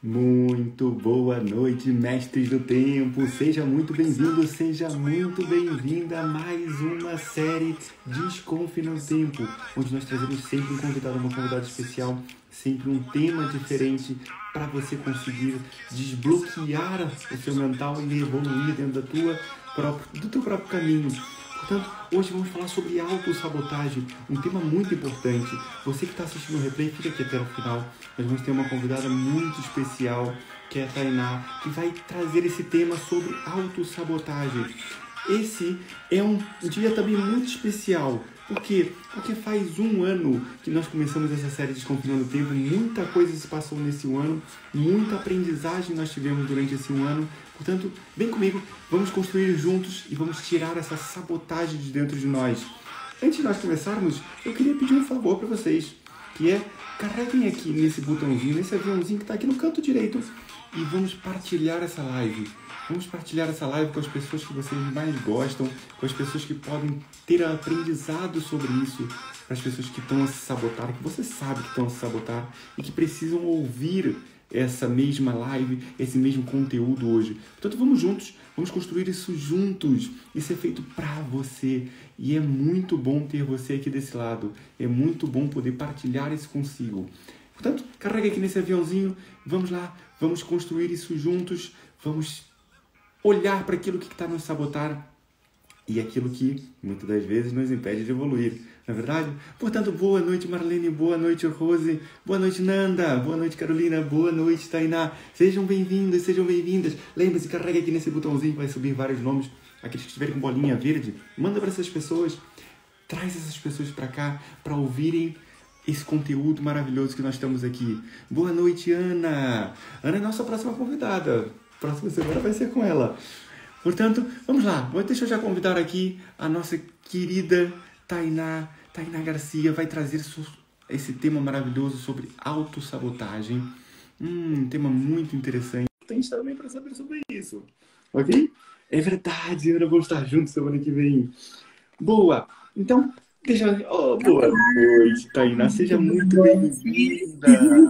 Muito boa noite, mestres do tempo. Seja muito bem-vindo, seja muito bem-vinda a mais uma série Desconfie no Tempo, onde nós trazemos sempre um convidado, uma convidada especial, sempre um tema diferente para você conseguir desbloquear o seu mental e evoluir dentro do teu próprio caminho. Portanto, hoje vamos falar sobre autossabotagem, um tema muito importante. Você que está assistindo o replay, fica aqui até o final. Nós vamos ter uma convidada muito especial, que é a Tainá, que vai trazer esse tema sobre autossabotagem. Esse é um dia também muito especial. Por quê? Porque faz um ano que nós começamos essa série Desconfinando o Tempo. Muita coisa se passou nesse ano, muita aprendizagem nós tivemos durante esse um ano. Portanto, vem comigo, vamos construir juntos e vamos tirar essa sabotagem de dentro de nós. Antes de nós começarmos, eu queria pedir um favor para vocês, que é carreguem aqui nesse botãozinho, nesse aviãozinho que está aqui no canto direito e vamos partilhar essa live. Vamos partilhar essa live com as pessoas que vocês mais gostam, com as pessoas que podem ter aprendizado sobre isso, para as pessoas que estão a se sabotar, que você sabe que estão a se sabotar e que precisam ouvir essa mesma live, esse mesmo conteúdo hoje. Portanto, vamos juntos, vamos construir isso juntos. Isso é feito para você e é muito bom ter você aqui desse lado. É muito bom poder partilhar isso consigo. Portanto, carrega aqui nesse aviãozinho, vamos lá, vamos construir isso juntos, vamos olhar para aquilo que está nos sabotar e aquilo que muitas das vezes nos impede de evoluir, não é verdade? Portanto, boa noite Marlene, boa noite Rose, boa noite Nanda, boa noite Carolina, boa noite Tainá. Sejam bem-vindos, sejam bem-vindas. Lembre-se, carrega aqui nesse botãozinho que vai subir vários nomes. Aqueles que estiverem com bolinha verde, manda para essas pessoas, traz essas pessoas para cá para ouvirem esse conteúdo maravilhoso que nós estamos aqui. Boa noite, Ana. Ana é nossa próxima convidada. Próxima semana vai ser com ela. Portanto, vamos lá. Deixa eu já convidar aqui a nossa querida Tainá. Tainá Garcia vai trazer esse tema maravilhoso sobre autossabotagem. Um tema muito interessante. Tem também para saber sobre isso. Ok? É verdade, Ana. Vamos estar juntos semana que vem. Boa. Então, boa noite, Tainá. Seja muito bem-vinda.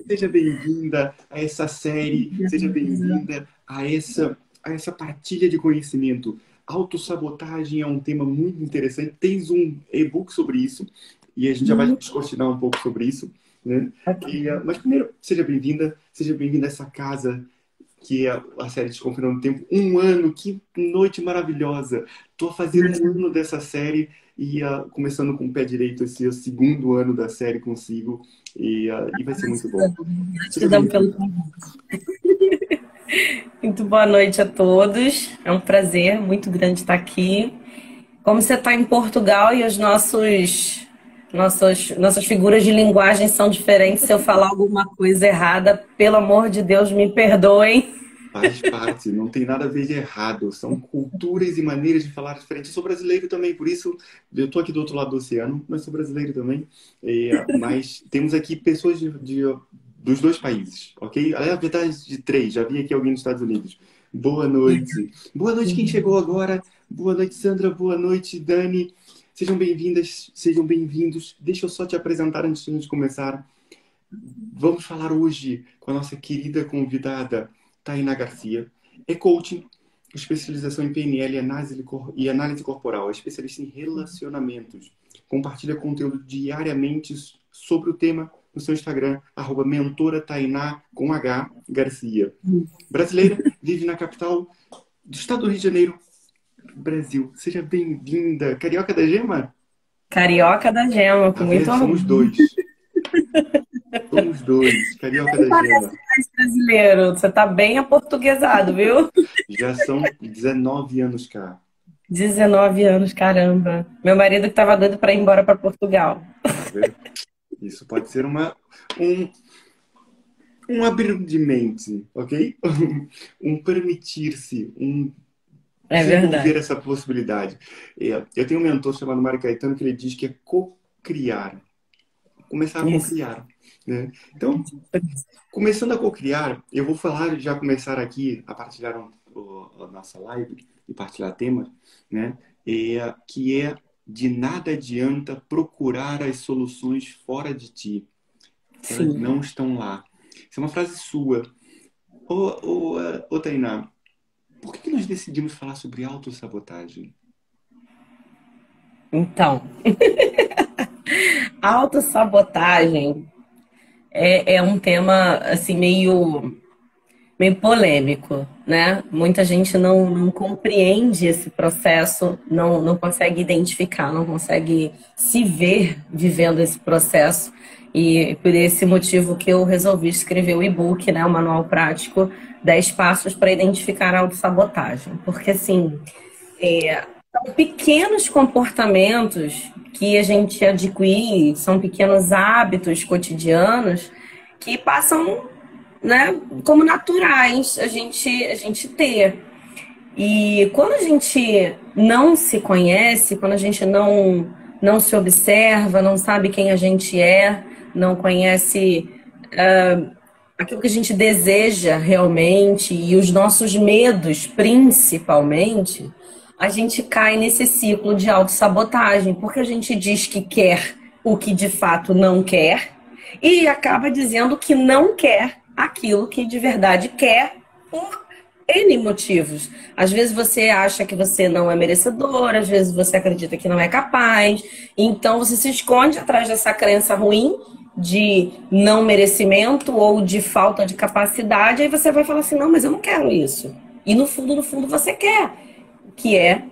Seja bem-vinda a essa série, seja bem-vinda a essa partilha de conhecimento. Autossabotagem é um tema muito interessante. Tens um e-book sobre isso e a gente já vai descortinar um pouco sobre isso, né? Mas primeiro, seja bem-vinda a essa casa que é a série Desconfinando o Tempo. Um ano, que noite maravilhosa. Estou fazendo um ano dessa série e começando com o pé direito esse é o segundo ano da série consigo e vai ser muito bom. Gratidão pelo convite. Muito boa noite a todos. É um prazer muito grande estar aqui. Como você está em Portugal e as nossas figuras de linguagem são diferentes, se eu falar alguma coisa errada, pelo amor de Deus, me perdoem. Faz parte, não tem nada a ver de errado. São culturas e maneiras de falar diferentes. Eu sou brasileiro também, por isso eu estou aqui do outro lado do oceano, mas sou brasileiro também. Mas temos aqui pessoas dos dois países, ok? Na verdade, de três. Já vi aqui alguém dos Estados Unidos. Boa noite. Boa noite quem chegou agora. Boa noite, Sandra. Boa noite, Dani. Sejam bem-vindas, sejam bem-vindos. Deixa eu só te apresentar antes de a gente começar. Vamos falar hoje com a nossa querida convidada, Tainá Garcia. É coaching, especialização em PNL e análise corporal. É especialista em relacionamentos. Compartilha conteúdo diariamente sobre o tema no seu Instagram, @mentoratainá com H Garcia. Brasileira, vive na capital do estado do Rio de Janeiro, Brasil. Seja bem-vinda. Carioca da Gema? Carioca da Gema, com muito orgulho. Somos dois. Somos dois. Carioca da Gema. Brasileiro, você tá bem aportuguesado, viu? Já são 19 anos cá. 19 anos, caramba. Meu marido que tava doido para ir embora para Portugal. Isso pode ser um abrir de mente, ok? Um permitir-se, desenvolver essa possibilidade. Eu tenho um mentor chamado Mário Caetano que ele diz que é co-criar. Começar a co-criar, né? Então, começando a co-criar, eu vou começar aqui a partilhar a nossa live e partilhar temas, né? Que é de nada adianta procurar as soluções fora de ti. Elas não estão lá. Isso é uma frase sua. Ô, Tainá, por que nós decidimos falar sobre autossabotagem? Então, autossabotagem é um tema assim meio polêmico, né? Muita gente não compreende esse processo, não consegue identificar, não consegue se ver vivendo esse processo. E por esse motivo que eu resolvi escrever o e-book, né? O Manual Prático, 10 passos para identificar a autossabotagem. Porque, assim, são pequenos comportamentos que a gente adquire, são pequenos hábitos cotidianos que passam, né, como naturais a gente ter. E quando a gente não se conhece, quando a gente não se observa, não sabe quem a gente é, não conhece aquilo que a gente deseja realmente e os nossos medos, principalmente, a gente cai nesse ciclo de autossabotagem, porque a gente diz que quer o que de fato não quer e acaba dizendo que não quer aquilo que de verdade quer por N motivos. Às vezes você acha que você não é merecedor, às vezes você acredita que não é capaz, então você se esconde atrás dessa crença ruim de não merecimento ou de falta de capacidade, aí você vai falar assim, não, mas eu não quero isso. E no fundo você quer, que é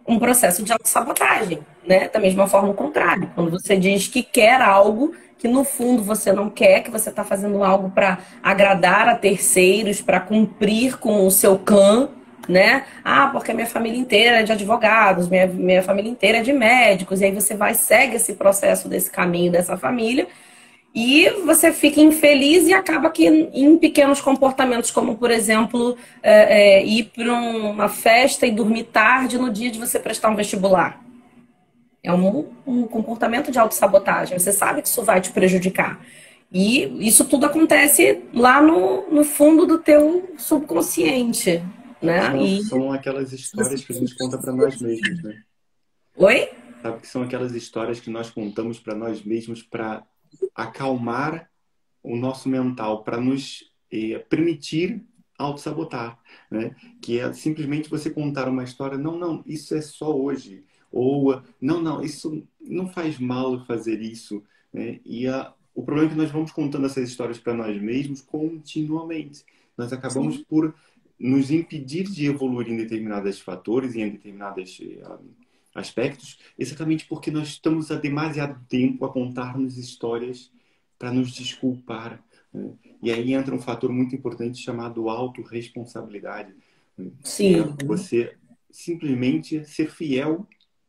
um processo de autossabotagem, né? Da mesma forma, o contrário. Quando você diz que quer algo que no fundo você não quer, que você está fazendo algo para agradar a terceiros, para cumprir com o seu clã, né? Ah, porque a minha família inteira é de advogados, minha família inteira é de médicos, e aí você vai, segue esse processo desse caminho dessa família, e você fica infeliz e acaba que em pequenos comportamentos, como, por exemplo, ir para uma festa e dormir tarde no dia de você prestar um vestibular. É um comportamento de autossabotagem. Você sabe que isso vai te prejudicar. E isso tudo acontece lá no fundo do teu subconsciente, né? São aquelas histórias que a gente conta para nós mesmos, né? Oi? Sabe que são aquelas histórias que nós contamos para nós mesmos para acalmar o nosso mental, para nos permitir autossabotar, né? Que é simplesmente você contar uma história, não, isso é só hoje. Ou, não, isso não faz mal fazer isso, né? E o problema é que nós vamos contando essas histórias para nós mesmos continuamente. Nós acabamos por nos impedir de evoluir em determinados fatores, em determinados aspectos, exatamente porque nós estamos há demasiado tempo a contar-nos histórias para nos desculpar, né? E aí entra um fator muito importante chamado autorresponsabilidade, né? Que é você simplesmente ser fiel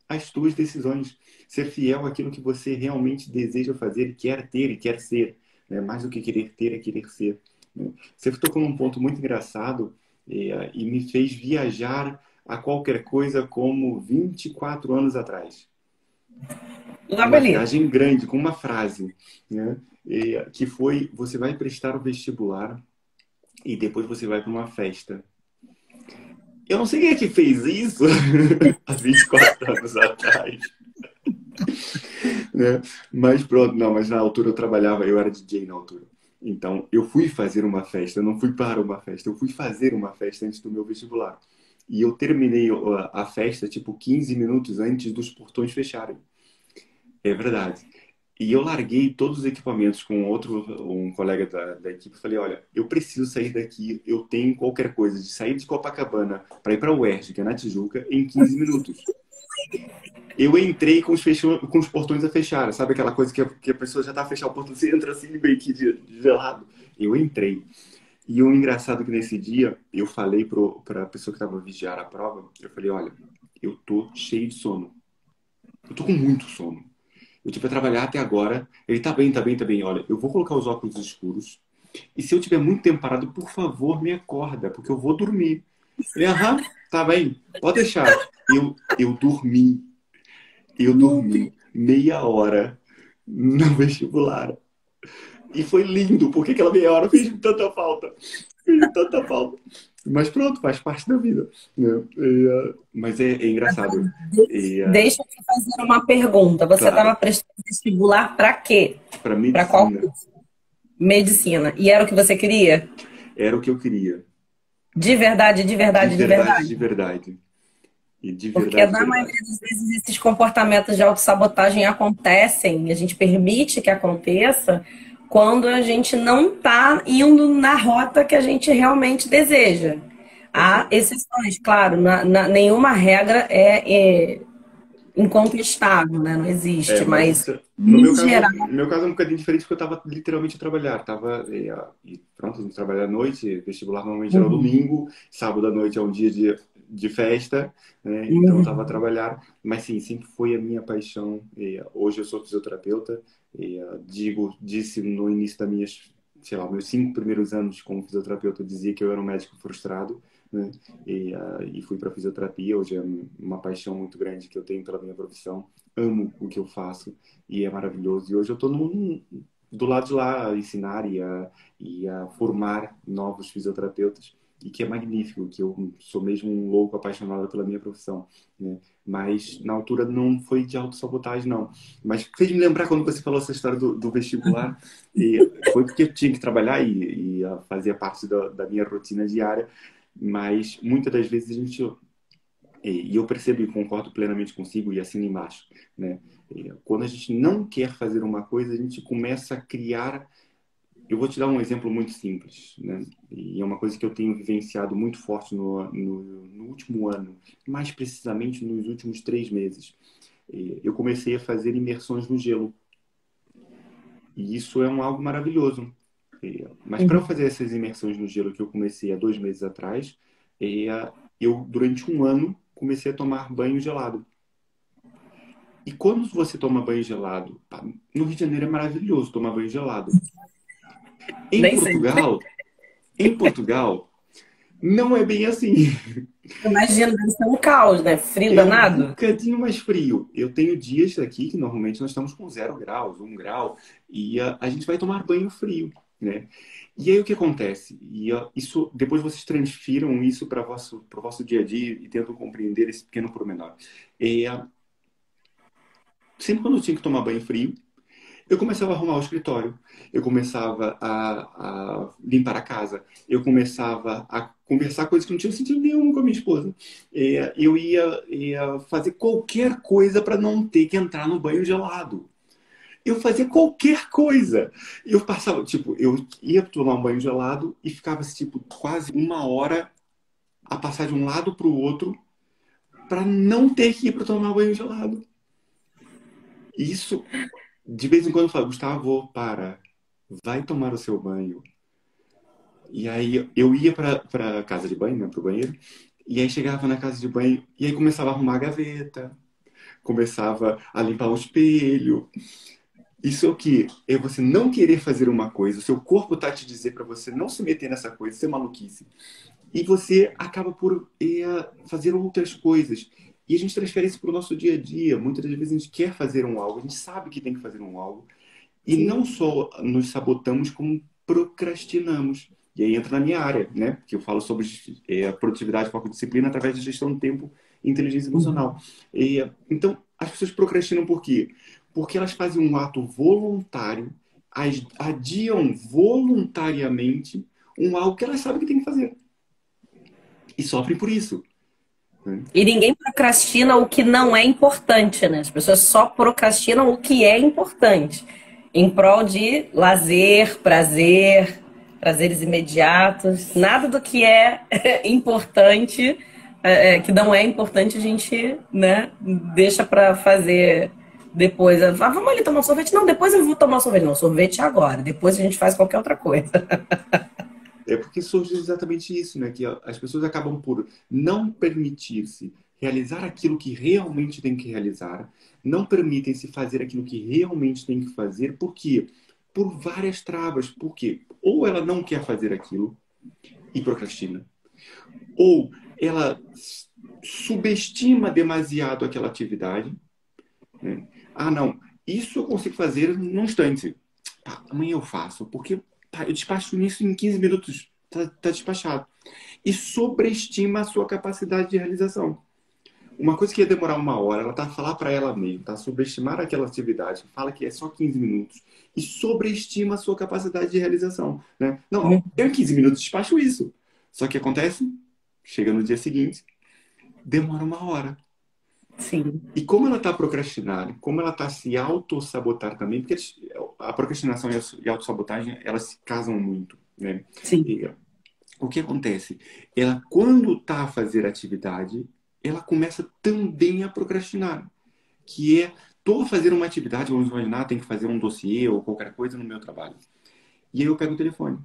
às suas decisões, ser fiel àquilo que você realmente deseja fazer, quer ter e quer ser, né? Mais do que querer ter é querer ser, né? Você tocou num ponto muito engraçado e me fez viajar a qualquer coisa como 24 anos atrás. Uma viagem grande, com uma frase, né? Que foi, você vai prestar o vestibular e depois você vai para uma festa. Eu não sei quem é que fez isso há 24 anos atrás. Né? Mas pronto, não, mas na altura eu trabalhava, eu era DJ na altura. Então, eu fui fazer uma festa, eu não fui para uma festa, eu fui fazer uma festa antes do meu vestibular. E eu terminei a festa, tipo, 15 minutos antes dos portões fecharem. É verdade. E eu larguei todos os equipamentos com um colega da equipe. Falei, olha, eu preciso sair daqui. Eu tenho qualquer coisa de sair de Copacabana para ir para o UERJ, que é na Tijuca, em 15 minutos. Eu entrei com os portões a fechar. Sabe aquela coisa que a pessoa já está a fechar o portão, você entra assim, meio que gelado. Eu entrei. E o engraçado é que nesse dia, eu falei para a pessoa que estava a vigiar a prova, eu falei, olha, eu tô cheio de sono. Eu tô com muito sono. Eu tive a trabalhar até agora. Ele tá bem. Olha, eu vou colocar os óculos escuros. E se eu tiver muito tempo parado, por favor, me acorda, porque eu vou dormir. Ele, tá bem, pode deixar. Eu dormi. Eu dormi meia hora no vestibular. E foi lindo, porque aquela meia hora fez tanta falta. Mas pronto, faz parte da vida, né? Mas é engraçado. Deixa eu te fazer uma pergunta. Você estava prestando vestibular para quê? Para medicina. Para qual curso? medicina. E era o que você queria? Era o que eu queria. De verdade, de De verdade, de verdade, verdade. de verdade. E de Porque verdade, de na maioria verdade. das vezes esses comportamentos de autossabotagem acontecem, e a gente permite que aconteça quando a gente não está indo na rota que a gente realmente deseja. Há Perfeito. exceções, claro, nenhuma regra é incontestável, né? Não existe, Mas mas isso, em geral. no meu caso é um bocadinho diferente porque eu estava literalmente a trabalhar. E pronto, a gente trabalha à noite, vestibular normalmente era Uhum, domingo, sábado à noite é um dia de festa, né? Então eu estava a uhum, trabalhar. Mas sim, sempre foi a minha paixão. Hoje eu sou fisioterapeuta disse no início das minhas, sei lá, meus 5 primeiros anos como fisioterapeuta, eu dizia que eu era um médico frustrado, né? E fui para fisioterapia. Hoje é uma paixão muito grande que eu tenho pela minha profissão. Amo o que eu faço e é maravilhoso. E hoje eu estou do lado de lá a ensinar e a formar novos fisioterapeutas. E que é magnífico, que eu sou mesmo um louco apaixonado pela minha profissão, né? Mas na altura não foi de autossabotagem, não. Mas fez me lembrar quando você falou essa história do vestibular, e foi porque eu tinha que trabalhar e fazia parte da minha rotina diária, mas muitas das vezes a gente e eu percebo e concordo plenamente consigo e assino embaixo, né? Quando a gente não quer fazer uma coisa, a gente começa a criar. Eu vou te dar um exemplo muito simples, né? E é uma coisa que eu tenho vivenciado muito forte no último ano, mais precisamente nos últimos 3 meses. Eu comecei a fazer imersões no gelo e isso é algo maravilhoso. Mas para eu uhum. fazer essas imersões no gelo que eu comecei há 2 meses atrás, eu durante um ano comecei a tomar banho gelado. E quando você toma banho gelado, pá, no Rio de Janeiro é maravilhoso tomar banho gelado. Em Nem sempre. Portugal, em Portugal, não é bem assim. Imagina, deve ser um caos, né? Frio É um danado. bocadinho mais frio. Eu tenho dias aqui que normalmente nós estamos com 0 graus, 1 grau, e a gente vai tomar banho frio, né? E aí o que acontece? Isso, depois vocês transfiram isso para o vosso dia a dia e tentam compreender esse pequeno pormenor. Sempre quando eu tinha que tomar banho frio, eu começava a arrumar o escritório, eu começava a limpar a casa, eu começava a conversar coisas que não tinham sentido nenhum com a minha esposa. Eu ia fazer qualquer coisa para não ter que entrar no banho gelado. Eu fazia qualquer coisa. Eu passava, tipo, eu ia tomar um banho gelado e ficava, tipo, quase 1 hora a passar de um lado para o outro para não ter que ir para tomar banho gelado. Isso, de vez em quando eu falo, Gustavo, vai tomar o seu banho. E aí eu ia para casa de banho, né, pro banheiro, e aí chegava na casa de banho e aí começava a arrumar a gaveta, começava a limpar o espelho. Isso é o que é você não querer fazer uma coisa, o seu corpo tá te dizer para você não se meter nessa coisa, isso é maluquice. E você acaba por fazer outras coisas. E a gente transfere isso para o nosso dia a dia. Muitas das vezes a gente quer fazer um algo, a gente sabe que tem que fazer um algo, e não Sim. só nos sabotamos, como procrastinamos. E aí entra na minha área, né? Que eu falo sobre produtividade, foco e disciplina através da gestão do tempo e inteligência Uhum. emocional. Então, as pessoas procrastinam por quê? Porque elas fazem um ato voluntário, adiam voluntariamente algo que elas sabem que tem que fazer. E sofrem por isso, né? E ninguém procrastina o que não é importante, né? As pessoas só procrastinam o que é importante, em prol de lazer, prazer, prazeres imediatos. Nada do que é importante, que não é importante, a gente, né, deixa para fazer depois. Ah, vamos ali tomar um sorvete? Não, depois eu vou tomar um sorvete. Não, sorvete é agora. Depois a gente faz qualquer outra coisa. É porque surge exatamente isso, né? Que as pessoas acabam por não permitir-se realizar aquilo que realmente tem que realizar, não permitem-se fazer aquilo que realmente tem que fazer, por quê? Por várias travas. Por quê? Ou ela não quer fazer aquilo e procrastina, ou ela subestima demasiado aquela atividade, né? Ah, não, isso eu consigo fazer num instante. Tá, amanhã eu faço, porque eu despacho isso em 15 minutos. Tá despachado. E sobreestima a sua capacidade de realização. Uma coisa que ia demorar 1 hora, ela tá a falar para ela mesma, tá? Subestimar aquela atividade, fala que é só 15 minutos e sobreestima a sua capacidade de realização, né? Não, eu em 15 minutos despacho isso. Só que acontece, chega no dia seguinte, demora 1 hora. Sim. E como ela está procrastinando, como ela está se auto-sabotar também, porque a procrastinação e a autossabotagem, elas se casam muito, né? Sim. E, o que acontece? Ela, quando está a fazer atividade, ela começa também a procrastinar. Que é, estou a fazer uma atividade, vamos imaginar, tem que fazer um dossiê ou qualquer coisa no meu trabalho. E aí eu pego o telefone.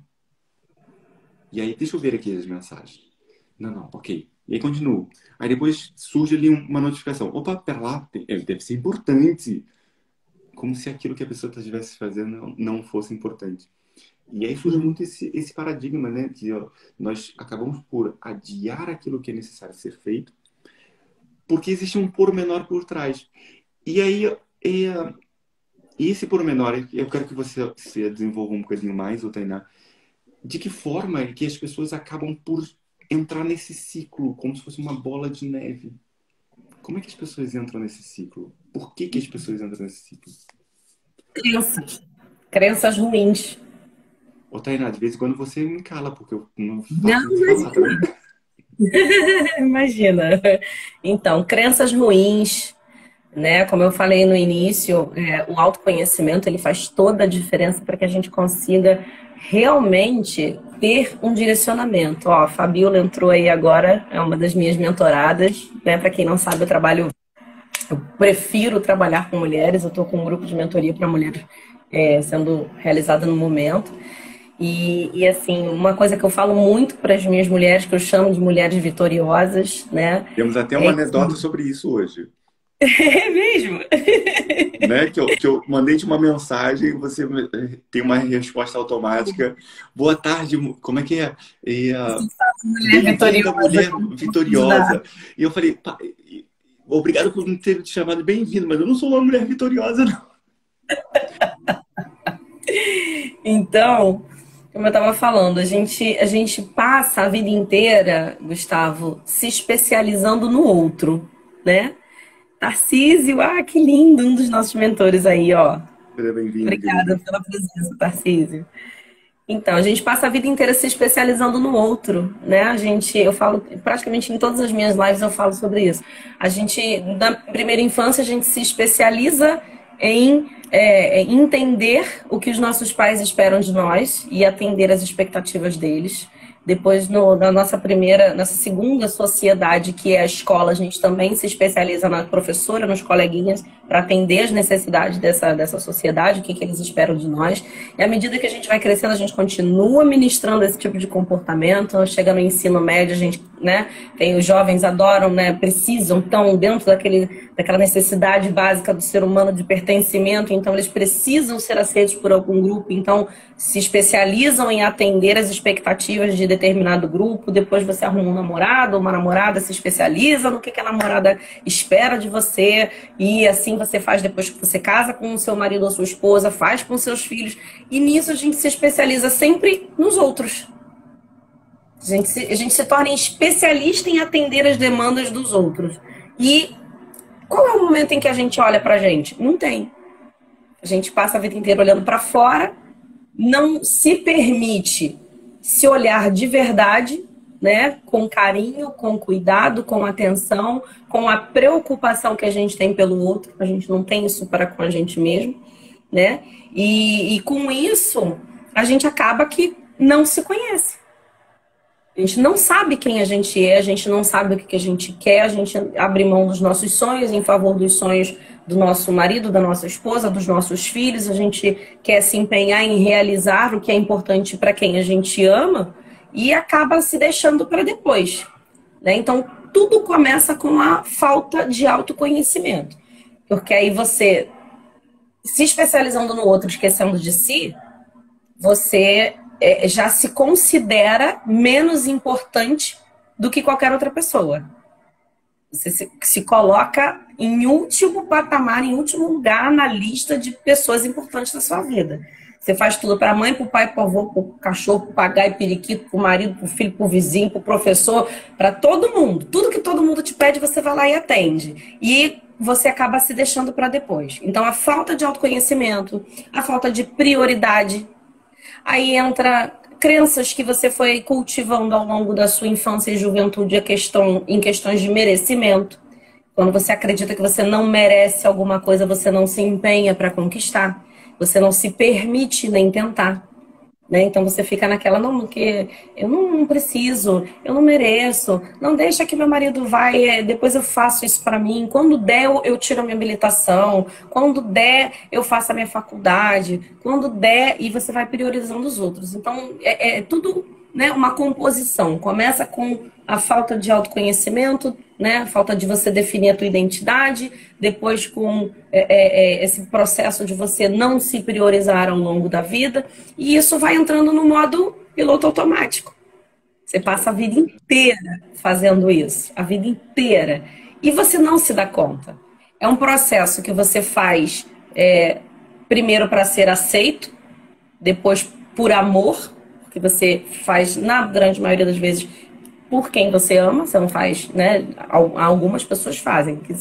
E aí, deixa eu ver aqui as mensagens. Não, ok. E aí continuo. Aí depois surge ali uma notificação. Opa, pera lá, deve ser importante. Como se aquilo que a pessoa estivesse fazendo não fosse importante. E aí surge muito esse paradigma, né? Que ó, nós acabamos por adiar aquilo que é necessário ser feito, porque existe um pormenor por trás. E aí, esse pormenor, eu quero que você desenvolva um bocadinho mais, Tainá, de que forma é que as pessoas acabam por entrar nesse ciclo, como se fosse uma bola de neve. Como é que as pessoas entram nesse ciclo? Por que as pessoas entram nesse ciclo? Crenças ruins. Tainá, de vez em quando você me cala, porque eu não Não, faço muito falar também. Imagina. Então, crenças ruins, né? Como eu falei no início, o autoconhecimento ele faz toda a diferença para que a gente consiga realmente ter um direcionamento. Ó, a Fabiola entrou aí agora, é uma das minhas mentoradas, né? Para quem não sabe, eu prefiro trabalhar com mulheres, eu estou com um grupo de mentoria para mulheres sendo realizada no momento. E assim, uma coisa que eu falo muito para as minhas mulheres, que eu chamo de mulheres vitoriosas, né? Temos até uma anedota sobre isso hoje. É mesmo? Né? Que eu mandei-te uma mensagem, você tem uma resposta automática. Boa tarde, como é que é? Mulher vitoriosa. E eu falei, obrigado por me ter te chamado bem-vindo, mas eu não sou uma mulher vitoriosa, não. Então, como eu estava falando, a gente passa a vida inteira, Gustavo, se especializando no outro, né? Tarcísio, que lindo, um dos nossos mentores aí, ó. Bem-vindo. Obrigada pela presença, Tarcísio. Então, a gente passa a vida inteira se especializando no outro, né? Eu falo, praticamente em todas as minhas lives eu falo sobre isso. A gente, na primeira infância, a gente se especializa em entender o que os nossos pais esperam de nós e atender às expectativas deles. Depois, na nossa segunda sociedade, que é a escola, a gente também se especializa na professora, nos coleguinhas, para atender as necessidades dessa sociedade, o que eles esperam de nós. E à medida que a gente vai crescendo, a gente continua ministrando esse tipo de comportamento. Chega no ensino médio, a gente, né, os jovens adoram, né, precisam, estão dentro daquela necessidade básica do ser humano de pertencimento, então eles precisam ser aceitos por algum grupo, então se especializam em atender as expectativas de determinado grupo. Depois você arruma um namorado ou uma namorada, se especializa no que a namorada espera de você, e assim você faz depois que você casa com o seu marido ou sua esposa, faz com seus filhos, e nisso a gente se especializa sempre nos outros. A gente se torna especialista em atender as demandas dos outros. E qual é o momento em que a gente olha pra gente? Não tem. A gente passa a vida inteira olhando para fora, não se permite se olhar de verdade, né? Com carinho, com cuidado, com atenção, com a preocupação que a gente tem pelo outro. A gente não tem isso para com a gente mesmo, né? E com isso, a gente acaba que não se conhece. A gente não sabe quem a gente não sabe o que a gente quer, a gente abre mão dos nossos sonhos em favor dos sonhos do nosso marido, da nossa esposa, dos nossos filhos. A gente quer se empenhar em realizar o que é importante para quem a gente ama e acaba se deixando para depois, né? Então, tudo começa com a falta de autoconhecimento. Porque aí você, se especializando no outro, esquecendo de si, você já se considera menos importante do que qualquer outra pessoa. Você se coloca em último patamar, em último lugar na lista de pessoas importantes da sua vida. Você faz tudo para a mãe, para o pai, para o avô, para o cachorro, para o papagaio, periquito, para o marido, para o filho, para o vizinho, para o professor, para todo mundo. Tudo que todo mundo te pede, você vai lá e atende. E você acaba se deixando para depois. Então, a falta de autoconhecimento, a falta de prioridade, aí entra crenças que você foi cultivando ao longo da sua infância e juventude em questões de merecimento. Quando você acredita que você não merece alguma coisa, você não se empenha para conquistar. Você não se permite nem tentar. Né? Então você fica naquela, não, porque eu não preciso, eu não mereço, não deixa que meu marido vai, depois eu faço isso para mim, quando der eu tiro a minha habilitação, quando der eu faço a minha faculdade, quando der, e você vai priorizando os outros. Então é tudo, né, uma composição, começa com a falta de autoconhecimento, né, a falta de você definir a tua identidade, depois com esse processo de você não se priorizar ao longo da vida, e isso vai entrando no modo piloto automático. Você passa a vida inteira fazendo isso, a vida inteira, e você não se dá conta. É um processo que você faz primeiro para ser aceito, depois por amor, que você faz, na grande maioria das vezes, por quem você ama, você não faz, né? Algumas pessoas fazem, que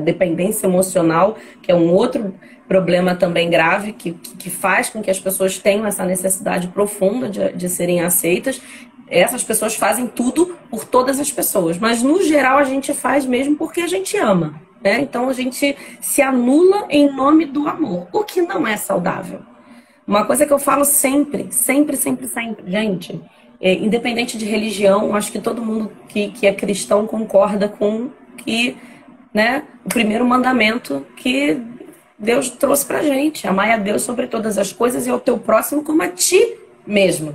dependência emocional, que é um outro problema também grave, que faz com que as pessoas tenham essa necessidade profunda de serem aceitas. Essas pessoas fazem tudo por todas as pessoas, mas no geral a gente faz mesmo porque a gente ama, né? Então a gente se anula em nome do amor, o que não é saudável. Uma coisa que eu falo sempre, gente, independente de religião, acho que todo mundo que é cristão concorda com que, né, o primeiro mandamento que Deus trouxe pra gente, amar a Deus sobre todas as coisas e ao teu próximo como a ti mesmo.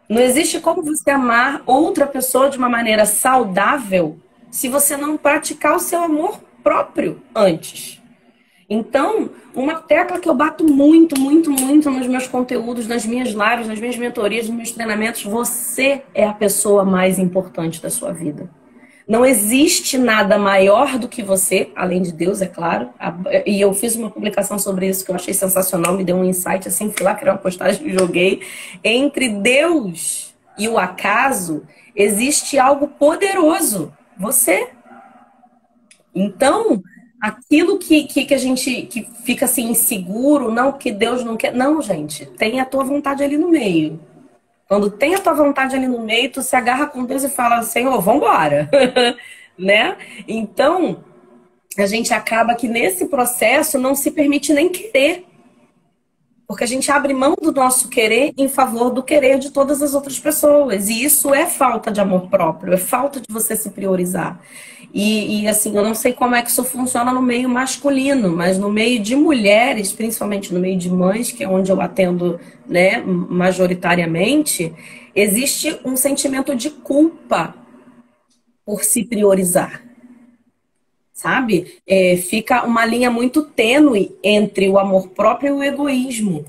Não existe como você amar outra pessoa de uma maneira saudável se você não praticar o seu amor próprio antes. Então, uma tecla que eu bato muito nos meus conteúdos, nas minhas lives, nas minhas mentorias, nos meus treinamentos, você é a pessoa mais importante da sua vida. Não existe nada maior do que você, além de Deus, é claro. E eu fiz uma publicação sobre isso que eu achei sensacional, me deu um insight assim, fui lá criar uma postagem e joguei. Entre Deus e o acaso, existe algo poderoso, você. Então, aquilo que a gente que fica assim inseguro, não, que Deus não quer. Não, gente, tem a tua vontade ali no meio. Quando tem a tua vontade ali no meio, tu se agarra com Deus e fala, Senhor, vambora. Né? Então, a gente acaba que nesse processo não se permite nem querer. Porque a gente abre mão do nosso querer em favor do querer de todas as outras pessoas. E isso é falta de amor próprio, é falta de você se priorizar. E assim, eu não sei como é que isso funciona no meio masculino, mas no meio de mulheres, principalmente no meio de mães, que é onde eu atendo, né, majoritariamente, existe um sentimento de culpa por se priorizar. Sabe? Fica uma linha muito tênue entre o amor próprio e o egoísmo.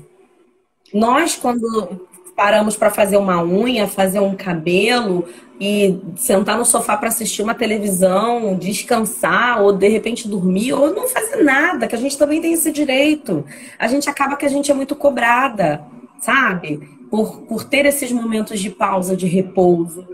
Nós, quando paramos para fazer uma unha, fazer um cabelo e sentar no sofá para assistir uma televisão, descansar, ou de repente dormir, ou não fazer nada, que a gente também tem esse direito. A gente acaba que a gente é muito cobrada, sabe? Por ter esses momentos de pausa, de repouso.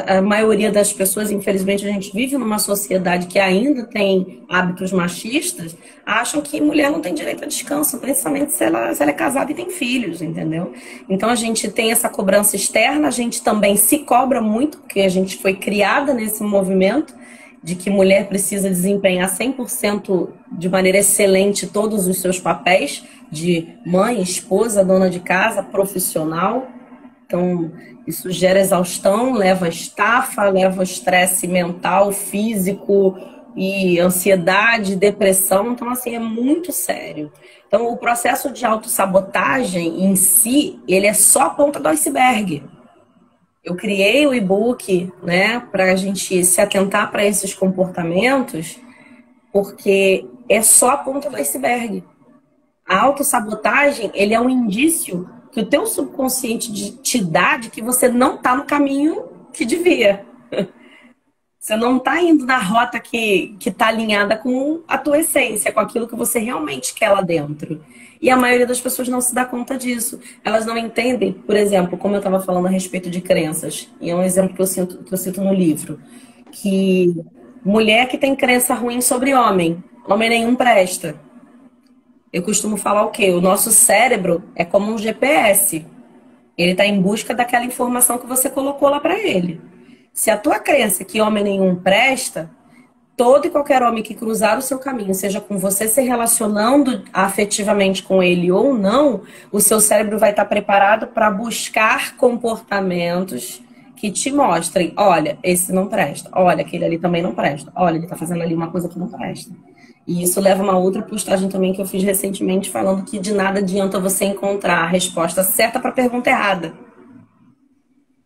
A maioria das pessoas, infelizmente, a gente vive numa sociedade que ainda tem hábitos machistas, acham que mulher não tem direito a descanso, principalmente se ela é casada e tem filhos, entendeu? Então a gente tem essa cobrança externa, a gente também se cobra muito, porque a gente foi criada nesse movimento de que mulher precisa desempenhar 100% de maneira excelente todos os seus papéis de mãe, esposa, dona de casa, profissional. Então, isso gera exaustão, leva estafa, leva estresse mental, físico e ansiedade, depressão. Então, assim, é muito sério. Então, o processo de autossabotagem em si, ele é só a ponta do iceberg. Eu criei o e-book, né, para a gente se atentar para esses comportamentos, porque é só a ponta do iceberg. A autossabotagem, ele é um indício que o teu subconsciente te dá de que você não está no caminho que devia. Você não está indo na rota que está alinhada com a tua essência, com aquilo que você realmente quer lá dentro. E a maioria das pessoas não se dá conta disso. Elas não entendem, por exemplo, como eu estava falando a respeito de crenças, e é um exemplo que eu cito no livro, que mulher que tem crença ruim sobre homem. Homem nenhum presta. Eu costumo falar o quê? O nosso cérebro é como um GPS. Ele está em busca daquela informação que você colocou lá para ele. Se a tua crença é que homem nenhum presta, todo e qualquer homem que cruzar o seu caminho, seja com você se relacionando afetivamente com ele ou não, o seu cérebro vai estar preparado para buscar comportamentos que te mostrem, olha, esse não presta, olha, aquele ali também não presta, olha, ele está fazendo ali uma coisa que não presta. E isso leva a uma outra postagem também que eu fiz recentemente, falando que de nada adianta você encontrar a resposta certa para a pergunta errada.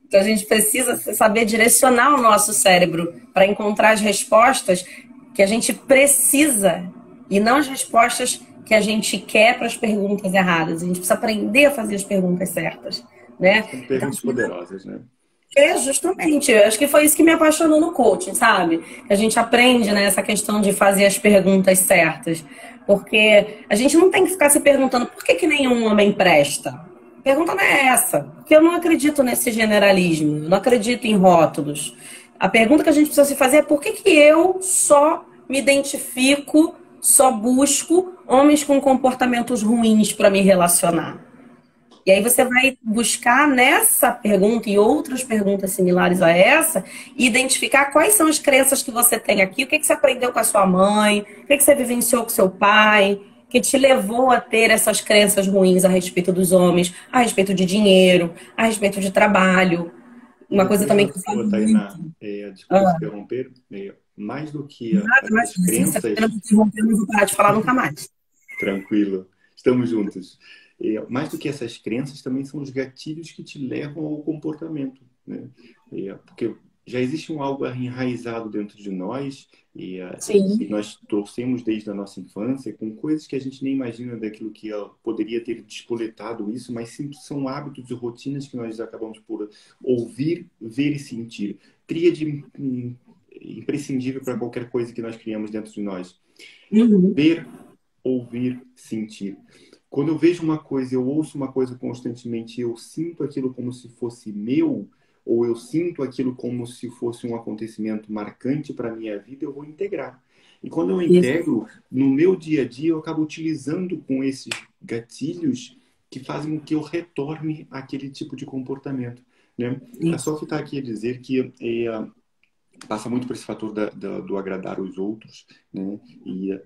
Então a gente precisa saber direcionar o nosso cérebro para encontrar as respostas que a gente precisa e não as respostas que a gente quer para as perguntas erradas. A gente precisa aprender a fazer as perguntas certas, né? São perguntas poderosas, né? Justamente. Eu acho que foi isso que me apaixonou no coaching, sabe? A gente aprende, né, essa questão de fazer as perguntas certas. Porque a gente não tem que ficar se perguntando por que nenhum homem presta. A pergunta não é essa. Porque eu não acredito nesse generalismo. Eu não acredito em rótulos. A pergunta que a gente precisa se fazer é por que eu só me identifico, só busco homens com comportamentos ruins para me relacionar. E aí você vai buscar nessa pergunta e outras perguntas similares a essa, identificar quais são as crenças que você tem aqui, o que você aprendeu com a sua mãe, o que você vivenciou com seu pai, que te levou a ter essas crenças ruins a respeito dos homens, a respeito de dinheiro, a respeito de trabalho. Uma coisa também que eu falo Tainá, muito. desculpa se interromper, mais do que Nada mais as disso. Se você crenças... me interromper, eu não vou parar de falar nunca mais. Tranquilo, estamos juntos. Mais do que essas crenças, também são os gatilhos que te levam ao comportamento, né? Porque já existe algo enraizado dentro de nós e nós torcemos desde a nossa infância com coisas que a gente nem imagina daquilo que poderia ter despoletado isso, mas sim são hábitos e rotinas que nós acabamos por ouvir, ver e sentir. Tríade imprescindível para qualquer coisa que nós criamos dentro de nós. Ver, ouvir, sentir. Quando eu vejo uma coisa, eu ouço uma coisa constantemente, eu sinto aquilo como se fosse meu, ou eu sinto aquilo como se fosse um acontecimento marcante para a minha vida, eu vou integrar. E quando eu integro, no meu dia a dia, eu acabo utilizando com esses gatilhos que fazem com que eu retorne àquele tipo de comportamento, né? A Sophie está aqui a dizer que passa muito por esse fator do agradar os outros, né?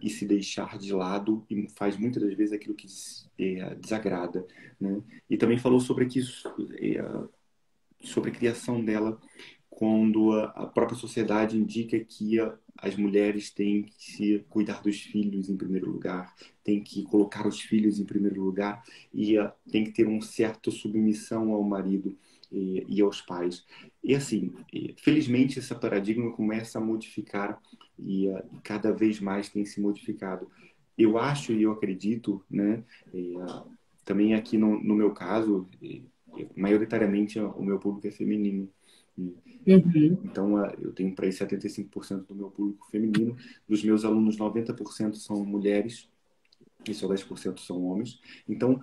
E se deixar de lado, e faz muitas das vezes aquilo que desagrada, né? E também falou sobre sobre a criação dela, quando a própria sociedade indica que as mulheres têm que cuidar dos filhos em primeiro lugar, têm que colocar os filhos em primeiro lugar e tem que ter uma certa submissão ao marido e aos pais. E assim, felizmente esse paradigma começa a modificar e cada vez mais tem se modificado. Eu acho e eu acredito, né, também aqui no meu caso, maioritariamente o meu público é feminino. Então, eu tenho para aí 75% do meu público feminino. Dos meus alunos, 90% são mulheres e só 10% são homens. Então,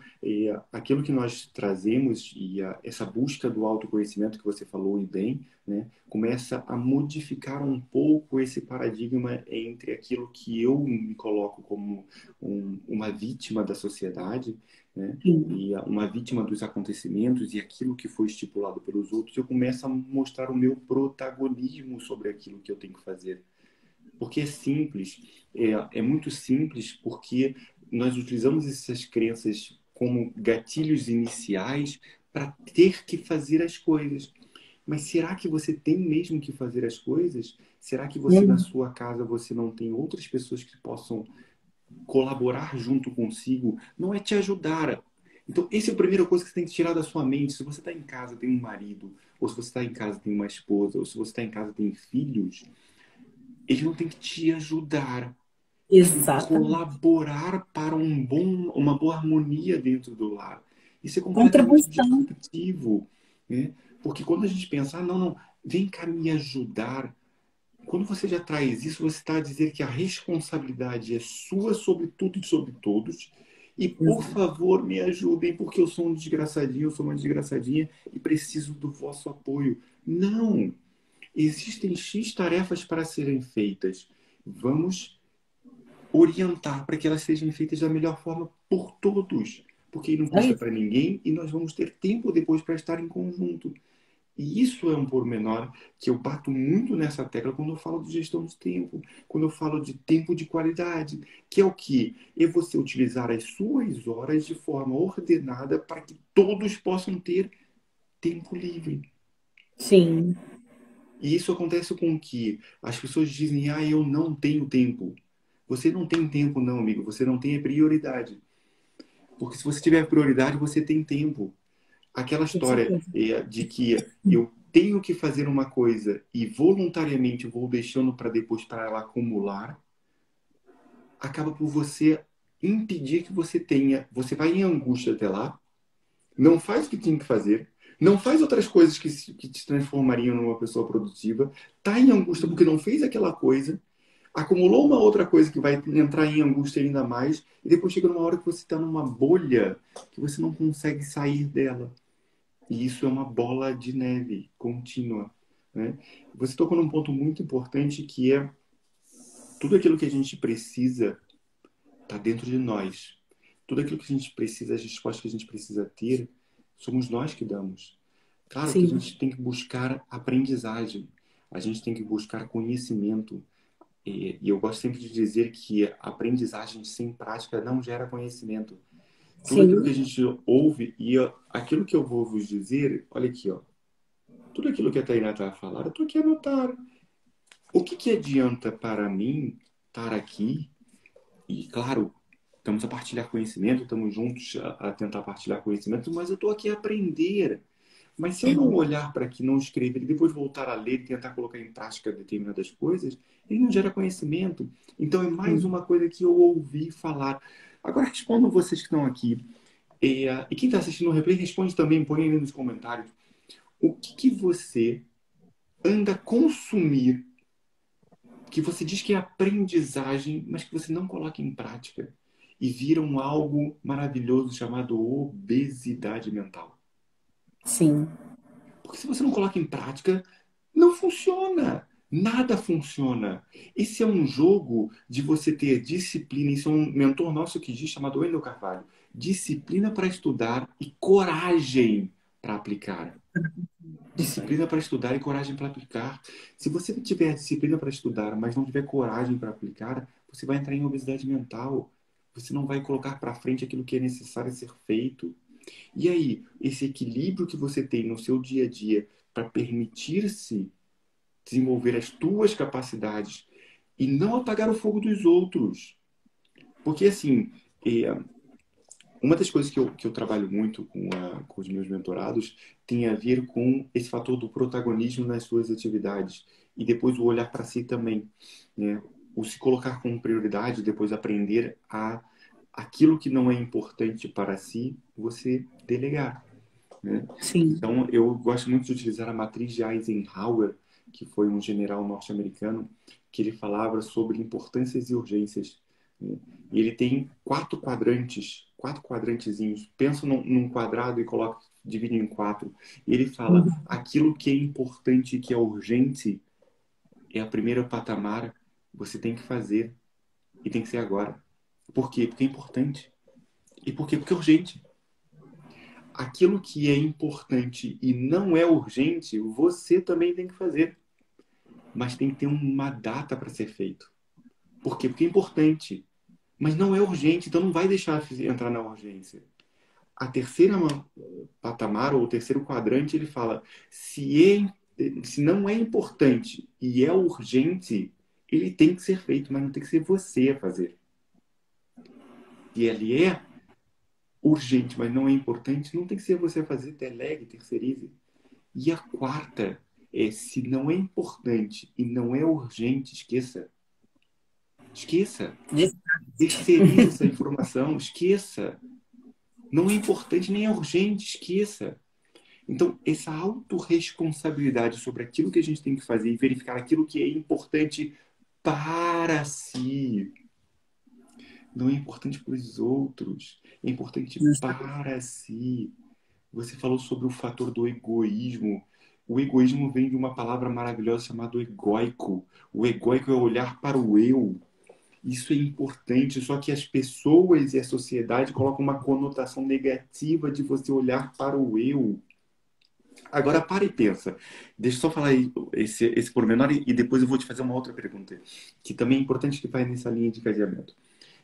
aquilo que nós trazemos e essa busca do autoconhecimento que você falou e bem, né, começa a modificar um pouco esse paradigma entre aquilo que eu me coloco como uma vítima da sociedade, né, e uma vítima dos acontecimentos e aquilo que foi estipulado pelos outros. Eu começo a mostrar o meu protagonismo sobre aquilo que eu tenho que fazer. Porque é simples, é muito simples, porque nós utilizamos essas crenças como gatilhos iniciais para ter que fazer as coisas. Mas será que você tem mesmo que fazer as coisas? Será que você, na sua casa, você não tem outras pessoas que possam colaborar junto consigo? Não é te ajudar. Então, essa é a primeira coisa que você tem que tirar da sua mente. Se você está em casa, tem um marido, ou se você está em casa, tem uma esposa, ou se você está em casa, tem filhos, eles não têm que te ajudar. Colaborar para uma boa harmonia dentro do lar. Isso é completamente disruptivo, né? Porque quando a gente pensa, não, vem cá me ajudar. Quando você já traz isso, você está a dizer que a responsabilidade é sua sobre tudo e sobre todos. E, por favor, me ajudem, porque eu sou um desgraçadinho, eu sou uma desgraçadinha e preciso do vosso apoio. Não! Existem X tarefas para serem feitas. Vamos orientar para que elas sejam feitas da melhor forma por todos. Porque não É custa isso. para ninguém e nós vamos ter tempo depois para estar em conjunto. E isso é um pormenor que eu bato muito nessa tecla quando eu falo de gestão de tempo, quando eu falo de tempo de qualidade, que é o que? É você utilizar as suas horas de forma ordenada para que todos possam ter tempo livre. Sim, E isso acontece com que as pessoas dizem, ah, eu não tenho tempo. Você não tem tempo, não, amigo. Você não tem prioridade. Porque se você tiver prioridade, você tem tempo. Aquela com história certeza. de que eu tenho que fazer uma coisa e voluntariamente vou deixando para depois para ela acumular, acaba por você impedir que você tenha. Você vai em angústia até lá, não faz o que tem que fazer, não faz outras coisas que te transformariam numa pessoa produtiva, tá em angústia porque não fez aquela coisa, acumulou uma outra coisa que vai entrar em angústia ainda mais, e depois chega numa hora que você está numa bolha que você não consegue sair dela. E isso é uma bola de neve contínua, né? Você tocou num ponto muito importante que é tudo aquilo que a gente precisa está dentro de nós. Tudo aquilo que a gente precisa, as respostas que a gente precisa ter, somos nós que damos. Claro que a Sim, gente tem que buscar aprendizagem, a gente tem que buscar conhecimento. E eu gosto sempre de dizer que aprendizagem sem prática não gera conhecimento. Tudo aquilo que a sim, gente ouve e aquilo que eu vou vos dizer, olha aqui, ó. Tudo aquilo que a Tainá está a falar, eu estou aqui a anotar. O que adianta para mim estar aqui? E, claro, estamos a partilhar conhecimento, estamos juntos a tentar partilhar conhecimento, mas eu estou aqui a aprender. Mas se eu não olhar para aqui, não escrever e depois voltar a ler e tentar colocar em prática determinadas coisas, ele não gera conhecimento. Então é mais sim. uma coisa que eu ouvi falar. Agora respondam vocês que estão aqui. E quem está assistindo o replay, responde também, põe aí nos comentários. O que você anda a consumir que você diz que é aprendizagem, mas que você não coloca em prática e vira um algo maravilhoso chamado obesidade mental. Sim. Porque se você não coloca em prática, não funciona. Nada funciona. Esse é um jogo de você ter disciplina. Isso é um mentor nosso que diz, chamado Wendel Carvalho. Disciplina para estudar e coragem para aplicar. Isso aí. Disciplina para estudar e coragem para aplicar. Se você tiver disciplina para estudar, mas não tiver coragem para aplicar, você vai entrar em obesidade mental. Você não vai colocar para frente aquilo que é necessário ser feito. E aí, esse equilíbrio que você tem no seu dia a dia para permitir-se desenvolver as tuas capacidades e não apagar o fogo dos outros. Porque, assim, é, uma das coisas que eu trabalho muito com os meus mentorados tem a ver com esse fator do protagonismo nas suas atividades e depois o olhar para si também, né? O se colocar como prioridade, depois aprender a aquilo que não é importante para si, você delegar, né? Sim. Então, eu gosto muito de utilizar a matriz de Eisenhower, que foi um general norte-americano, que ele falava sobre importâncias e urgências, né? E ele tem quatro quadrantezinhos. Pensa num quadrado e coloca, divide em quatro. E ele fala, aquilo que é importante e que é urgente é a primeira patamar, você tem que fazer e tem que ser agora. Por quê? Porque é importante. E por quê? Porque é urgente. Aquilo que é importante e não é urgente, você também tem que fazer. Mas tem que ter uma data para ser feito. Por quê? Porque é importante. Mas não é urgente, então não vai deixar entrar na urgência. A terceira patamar, ou o terceiro quadrante, ele fala: se não é importante e é urgente, ele tem que ser feito, mas não tem que ser você a fazer. Se ele é urgente, mas não é importante, não tem que ser você a fazer, delegue, terceirize. E a quarta é: se não é importante e não é urgente, esqueça. Esqueça. Terceirize essa informação, esqueça. Não é importante nem é urgente, esqueça. Então, essa autorresponsabilidade sobre aquilo que a gente tem que fazer e verificar aquilo que é importante para si. Não é importante para os outros, é importante Justamente. para si. Você falou sobre o fator do egoísmo. O egoísmo vem de uma palavra maravilhosa chamada egóico. O egóico é olhar para o eu. Isso é importante, só que as pessoas e a sociedade colocam uma conotação negativa de você olhar para o eu. Agora para e pensa. Deixa eu só falar aí esse pormenor e depois eu vou te fazer uma outra pergunta, que também é importante que vai nessa linha de casamento.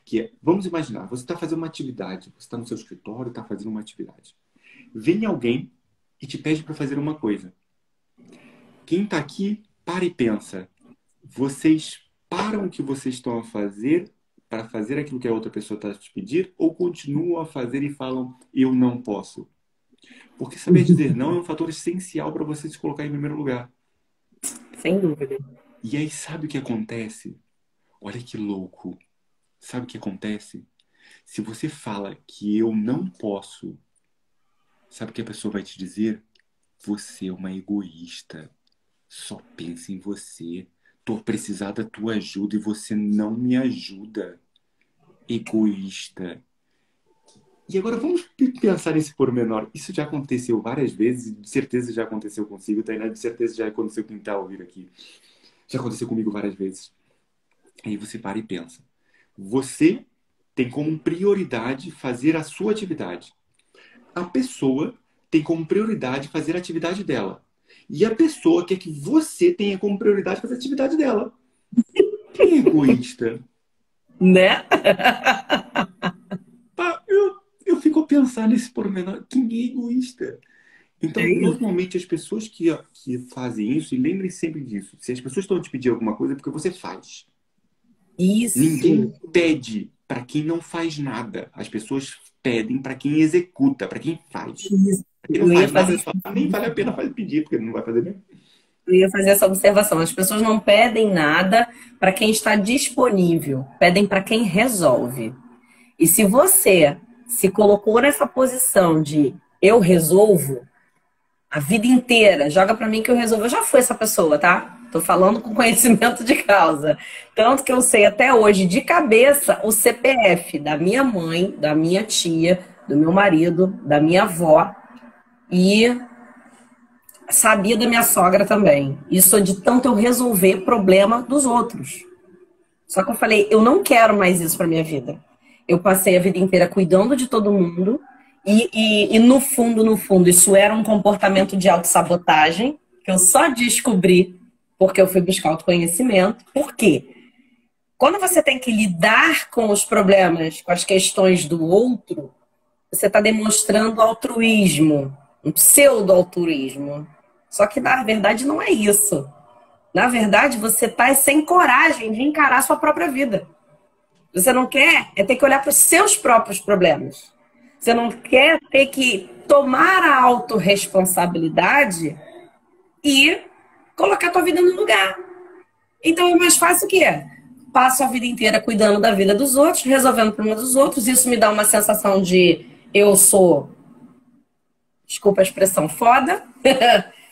Que é, vamos imaginar, você está fazendo uma atividade, você está no seu escritório, está fazendo uma atividade. Vem alguém e te pede para fazer uma coisa. Quem está aqui, para e pensa. Vocês param o que vocês estão a fazer para fazer aquilo que a outra pessoa está a te pedir ou continuam a fazer e falam, eu não posso? Porque saber dizer não é um fator essencial para você se colocar em primeiro lugar. Sem dúvida. E aí sabe o que acontece? Olha que louco. Sabe o que acontece? Se você fala que eu não posso, sabe o que a pessoa vai te dizer? Você é uma egoísta. Só pensa em você. Tô precisando da tua ajuda e você não me ajuda. Egoísta. E agora vamos pensar nesse pormenor. Isso já aconteceu várias vezes e de certeza já aconteceu consigo, Tainá, de certeza já aconteceu com quem tá ouvindo aqui. Já aconteceu comigo várias vezes. Aí você para e pensa. Você tem como prioridade fazer a sua atividade. A pessoa tem como prioridade fazer a atividade dela. E a pessoa quer que você tenha como prioridade fazer a atividade dela. Quem é egoísta? Né? Eu fico a pensar nesse pormenor. Quem é egoísta? Então, É isso. normalmente, as pessoas que fazem isso, e lembrem sempre disso, se as pessoas estão a te pedir alguma coisa, é porque você faz. Ninguém Isso. pede para quem não faz nada. As pessoas pedem para quem executa, para quem faz. Isso. Pra quem não Eu ia faz nada, fazer, só nem vale a pena pedir, porque não vai fazer mesmo. eu ia fazer essa observação. As pessoas não pedem nada para quem está disponível, pedem para quem resolve. E se você se colocou nessa posição de eu resolvo a vida inteira, joga para mim que eu resolvo. Eu já fui essa pessoa, tá? Tô falando com conhecimento de causa. Tanto que eu sei até hoje de cabeça o CPF da minha mãe, da minha tia, do meu marido, da minha avó e sabia da minha sogra também. Isso de tanto eu resolver problema dos outros. Só que eu falei, eu não quero mais isso para minha vida. Eu passei a vida inteira cuidando de todo mundo e no fundo, no fundo, isso era um comportamento de autossabotagem que eu só descobri porque eu fui buscar autoconhecimento. Por quê? Quando você tem que lidar com os problemas, com as questões do outro, você está demonstrando altruísmo, um pseudo-altruísmo. Só que na verdade não é isso. Na verdade, você está sem coragem de encarar a sua própria vida. Você não quer ter que olhar para os seus próprios problemas. Você não quer ter que tomar a autorresponsabilidade e colocar a tua vida no lugar. Então é mais fácil o quê? Passo a vida inteira cuidando da vida dos outros, resolvendo o problema dos outros. Isso me dá uma sensação de eu sou, desculpa a expressão, foda.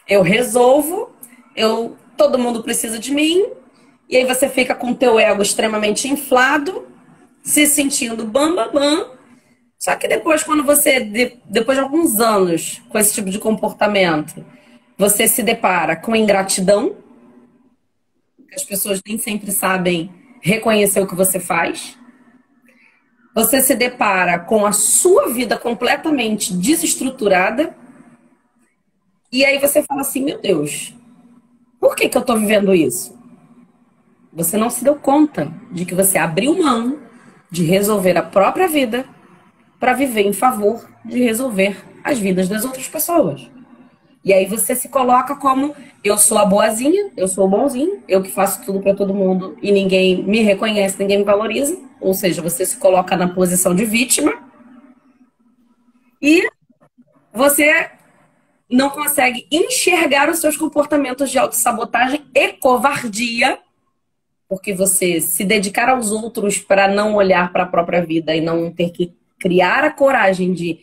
Eu resolvo, todo mundo precisa de mim. E aí você fica com o teu ego extremamente inflado, se sentindo bam, bam, bam. Só que depois, depois de alguns anos com esse tipo de comportamento, você se depara com ingratidão, porque as pessoas nem sempre sabem reconhecer o que você faz. Você se depara com a sua vida completamente desestruturada. E aí você fala assim, meu Deus, por que eu estou vivendo isso? Você não se deu conta de que você abriu mão de resolver a própria vida para viver em favor de resolver as vidas das outras pessoas. E aí você se coloca como eu sou a boazinha, eu sou o bonzinho, eu que faço tudo para todo mundo e ninguém me reconhece, ninguém me valoriza. Ou seja, você se coloca na posição de vítima e você não consegue enxergar os seus comportamentos de autossabotagem e covardia, porque você se dedicar aos outros para não olhar para a própria vida e não ter que criar a coragem de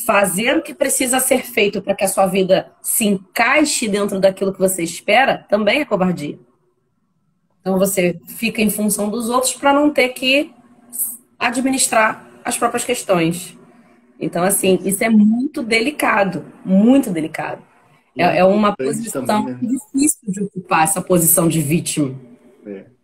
fazer o que precisa ser feito para que a sua vida se encaixe dentro daquilo que você espera, também é covardia. Então você fica em função dos outros para não ter que administrar as próprias questões. Então, assim, isso é muito delicado, muito delicado. E é É muito uma importante também, posição né? difícil de ocupar, essa posição de vítima.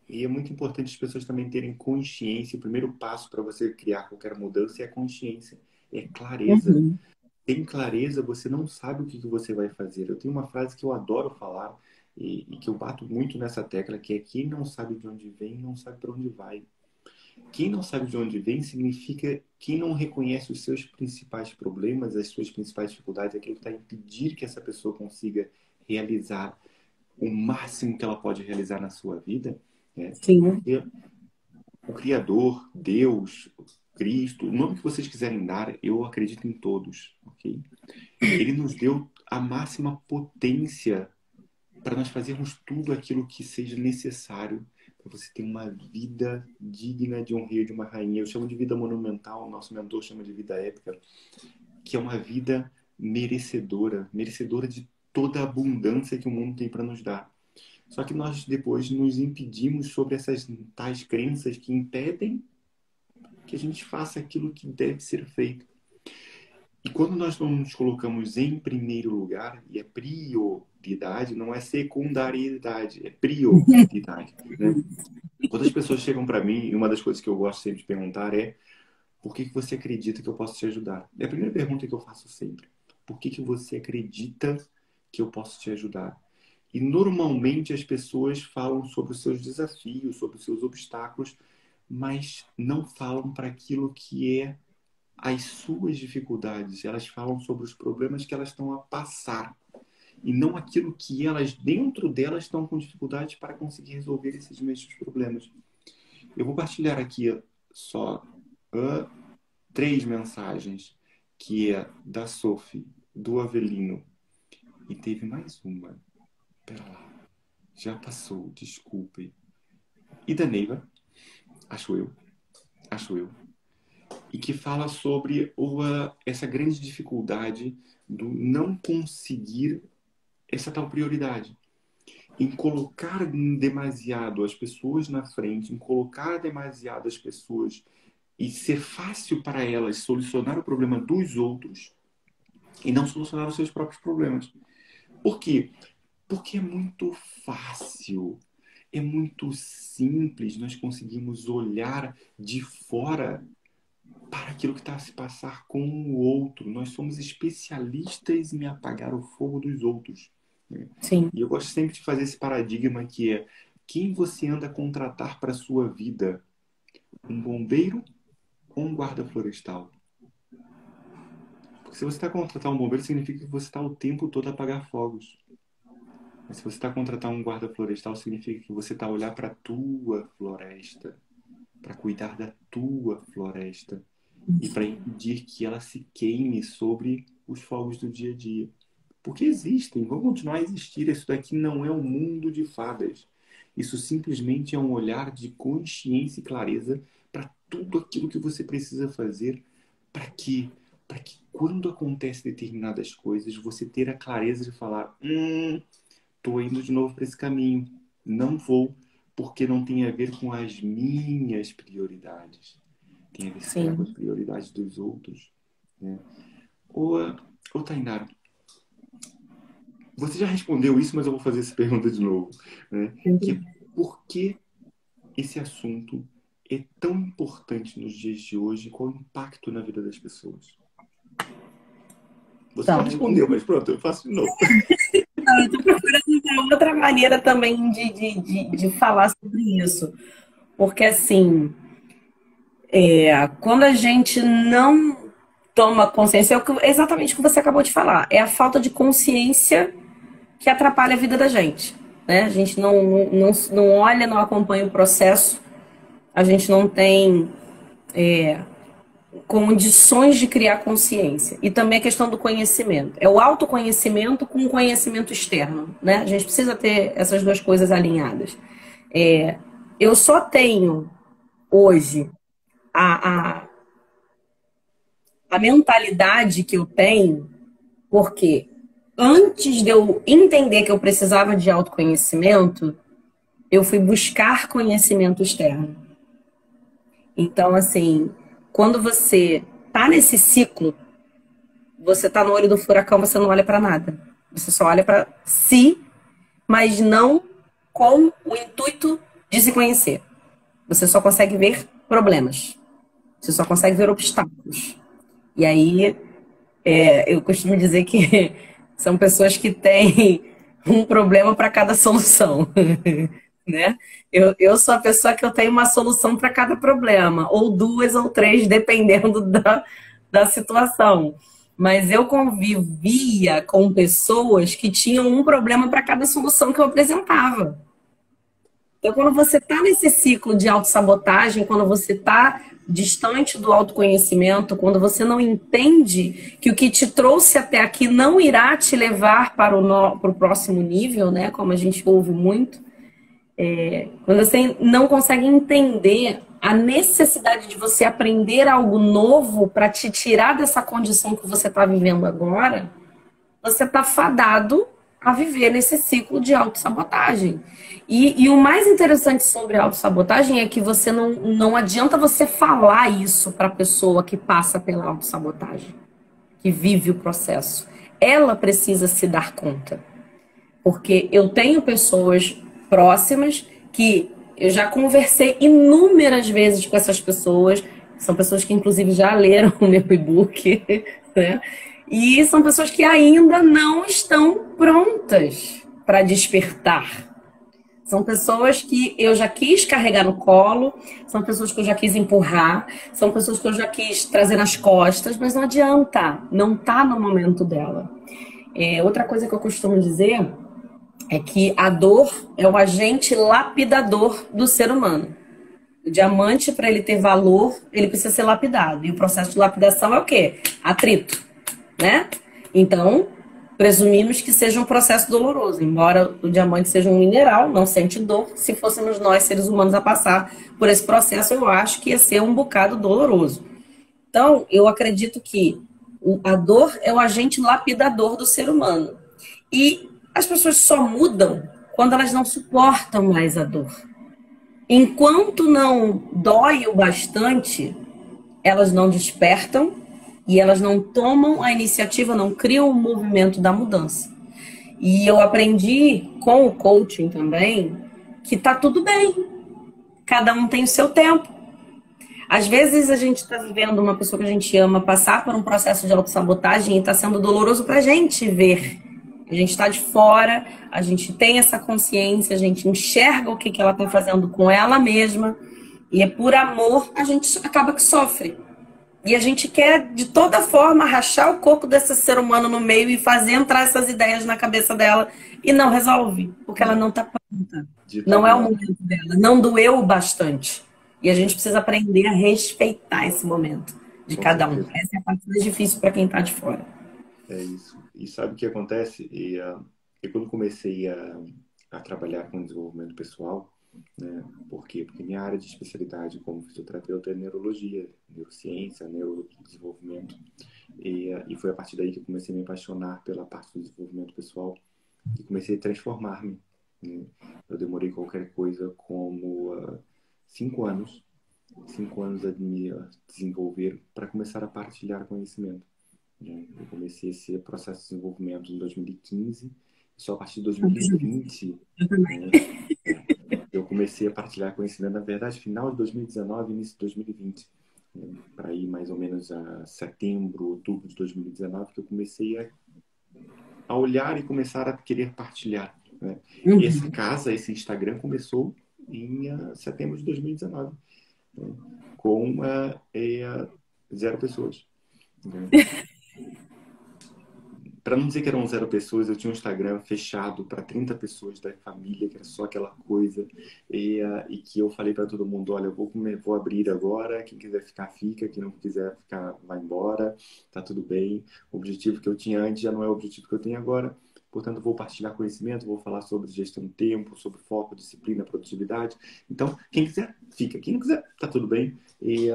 E é muito importante as pessoas também terem consciência. O primeiro passo para você criar qualquer mudança é a consciência, é clareza. Uhum. Sem clareza, você não sabe o que você vai fazer. Eu tenho uma frase que eu adoro falar e que eu bato muito nessa tecla, que é: quem não sabe de onde vem, não sabe para onde vai. Quem não sabe de onde vem significa quem não reconhece os seus principais problemas, as suas principais dificuldades, aquilo que está a impedir que essa pessoa consiga realizar o máximo que ela pode realizar na sua vida, né? Sim. Porque o Criador, Deus, Cristo, o nome que vocês quiserem dar, eu acredito em todos, ok? Ele nos deu a máxima potência para nós fazermos tudo aquilo que seja necessário para você ter uma vida digna de um rei ou de uma rainha. Eu chamo de vida monumental, o nosso mentor chama de vida épica, que é uma vida merecedora, merecedora de toda a abundância que o mundo tem para nos dar. Só que nós depois nos impedimos sobre essas tais crenças que impedem que a gente faça aquilo que deve ser feito. E quando nós não nos colocamos em primeiro lugar, e é prioridade, não é secundariedade, é prioridade, né? Quando as pessoas chegam para mim, e uma das coisas que eu gosto sempre de perguntar é: por que você acredita que eu posso te ajudar? É a primeira pergunta que eu faço sempre. Por que você acredita que eu posso te ajudar? E normalmente as pessoas falam sobre os seus desafios, sobre os seus obstáculos, mas não falam para aquilo que é as suas dificuldades. Elas falam sobre os problemas que elas estão a passar e não aquilo que elas, dentro delas, estão com dificuldade para conseguir resolver esses mesmos problemas. Eu vou partilhar aqui só 3 mensagens, que é da Sophie, do Avelino, e teve mais uma. Pera lá. Já passou, desculpe. E da Neiva, acho eu. E que fala sobre essa grande dificuldade do não conseguir essa tal prioridade. Em colocar demasiado as pessoas na frente, em colocar demasiado as pessoas e ser fácil para elas solucionar o problema dos outros e não solucionar os seus próprios problemas. Por quê? Porque é muito fácil, é muito simples nós conseguimos olhar de fora para aquilo que está a se passar com o outro. Nós somos especialistas em apagar o fogo dos outros, né? Sim. E eu gosto sempre de fazer esse paradigma que é: quem você anda a contratar para a sua vida? Um bombeiro ou um guarda florestal? Porque se você está a contratar um bombeiro, significa que você está o tempo todo a apagar fogos. Mas se você está a contratar um guarda florestal, significa que você está a olhar para a tua floresta, para cuidar da tua floresta e para impedir que ela se queime sobre os fogos do dia a dia. Porque existem, vão continuar a existir. Isso daqui não é um mundo de fadas. Isso simplesmente é um olhar de consciência e clareza para tudo aquilo que você precisa fazer para que quando acontecem determinadas coisas, você ter a clareza de falar: estou indo de novo para esse caminho. Não vou, porque não tem a ver com as minhas prioridades. Tem a ver, se calhar, com as Sim. prioridades dos outros, né? Ô, Tainara, você já respondeu isso, mas eu vou fazer essa pergunta de novo, né? Que é: por que esse assunto é tão importante nos dias de hoje? Qual o impacto na vida das pessoas? Você já Então, respondeu, mas pronto, eu faço de novo. eu estou procurando uma outra maneira também de falar sobre isso. Porque, assim, quando a gente não toma consciência, é exatamente o que você acabou de falar. É a falta de consciência que atrapalha a vida da gente, né? A gente não olha, não acompanha o processo, a gente não tem condições de criar consciência. E também a questão do conhecimento. É o autoconhecimento com o conhecimento externo, né? A gente precisa ter essas duas coisas alinhadas. Eu só tenho hoje a, a, a mentalidade que eu tenho porque antes de eu entender que eu precisava de autoconhecimento, eu fui buscar conhecimento externo. Então, assim, quando você tá nesse ciclo, você tá no olho do furacão, você não olha para nada, Você só olha para si, mas não com o intuito de se conhecer. Você só consegue ver problemas. Você só consegue ver obstáculos. E aí, eu costumo dizer que são pessoas que têm um problema para cada solução, né? Eu sou a pessoa que eu tenho uma solução para cada problema, ou duas ou três, dependendo da situação. Mas eu convivia com pessoas que tinham um problema para cada solução que eu apresentava. Então, quando você está nesse ciclo de autossabotagem, quando você está distante do autoconhecimento, quando você não entende que o que te trouxe até aqui não irá te levar para o próximo nível, né? Como a gente ouve muito, quando você não consegue entender a necessidade de você aprender algo novo para te tirar dessa condição que você está vivendo agora, você está fadado a viver nesse ciclo de autossabotagem. E o mais interessante sobre a autossabotagem é que você não adianta você falar isso para a pessoa que passa pela autossabotagem, que vive o processo. Ela precisa se dar conta. Porque eu tenho pessoas próximas que eu já conversei inúmeras vezes com essas pessoas. São pessoas que, inclusive, já leram o meu e-book, né? E são pessoas que ainda não estão prontas para despertar. São pessoas que eu já quis carregar no colo, são pessoas que eu já quis empurrar, são pessoas que eu já quis trazer nas costas, mas não adianta, não está no momento dela. Outra coisa que eu costumo dizer é que a dor é o agente lapidador do ser humano. O diamante, para ele ter valor, ele precisa ser lapidado. E o processo de lapidação é o quê? Atrito, né? Então, presumimos que seja um processo doloroso. Embora o diamante seja um mineral, não sente dor. Se fôssemos nós, seres humanos, a passar por esse processo, eu acho que ia ser um bocado doloroso. Então, eu acredito que a dor é o agente lapidador do ser humano. E as pessoas só mudam quando elas não suportam mais a dor. Enquanto não dói o bastante, elas não despertam e elas não tomam a iniciativa, não criam o movimento da mudança. E eu aprendi com o coaching também que tá tudo bem. Cada um tem o seu tempo. Às vezes a gente está vivendo uma pessoa que a gente ama passar por um processo de autossabotagem e está sendo doloroso para a gente ver. A gente está de fora, a gente tem essa consciência, a gente enxerga o que ela está fazendo com ela mesma e é por amor a gente acaba que sofre. E a gente quer, de toda forma, rachar o coco desse ser humano no meio e fazer entrar essas ideias na cabeça dela e não resolve, porque ela não está pronta. Não é o momento dela, não doeu o bastante. E a gente precisa aprender a respeitar esse momento de cada um. Essa é a parte mais difícil para quem está de fora. É isso. E sabe o que acontece? Eu quando comecei a trabalhar com desenvolvimento pessoal, né? Por quê? Porque minha área de especialidade como fisioterapeuta é neurologia, neurociência, neurodesenvolvimento. E foi a partir daí que eu comecei a me apaixonar pela parte do desenvolvimento pessoal e comecei a transformar-me, né? Eu demorei qualquer coisa como 5 anos, 5 anos a me desenvolver para começar a partilhar conhecimento, né? Eu comecei esse processo de desenvolvimento em 2015, só a partir de 2020, né, eu comecei a partilhar conhecimento, na verdade, final de 2019, início de 2020, né, para ir mais ou menos a setembro, outubro de 2019, que eu comecei a olhar e começar a querer partilhar, né? E essa casa, esse Instagram começou em setembro de 2019, né, com 0 pessoas, né? Para não dizer que eram 0 pessoas, eu tinha um Instagram fechado para 30 pessoas da família, que era só aquela coisa, e que eu falei para todo mundo, olha, eu vou abrir agora, quem quiser ficar, fica, quem não quiser ficar, vai embora, tá tudo bem. O objetivo que eu tinha antes já não é o objetivo que eu tenho agora, portanto, vou partilhar conhecimento, vou falar sobre gestão do tempo, sobre foco, disciplina, produtividade. Então, quem quiser, fica. Quem não quiser, tá tudo bem. E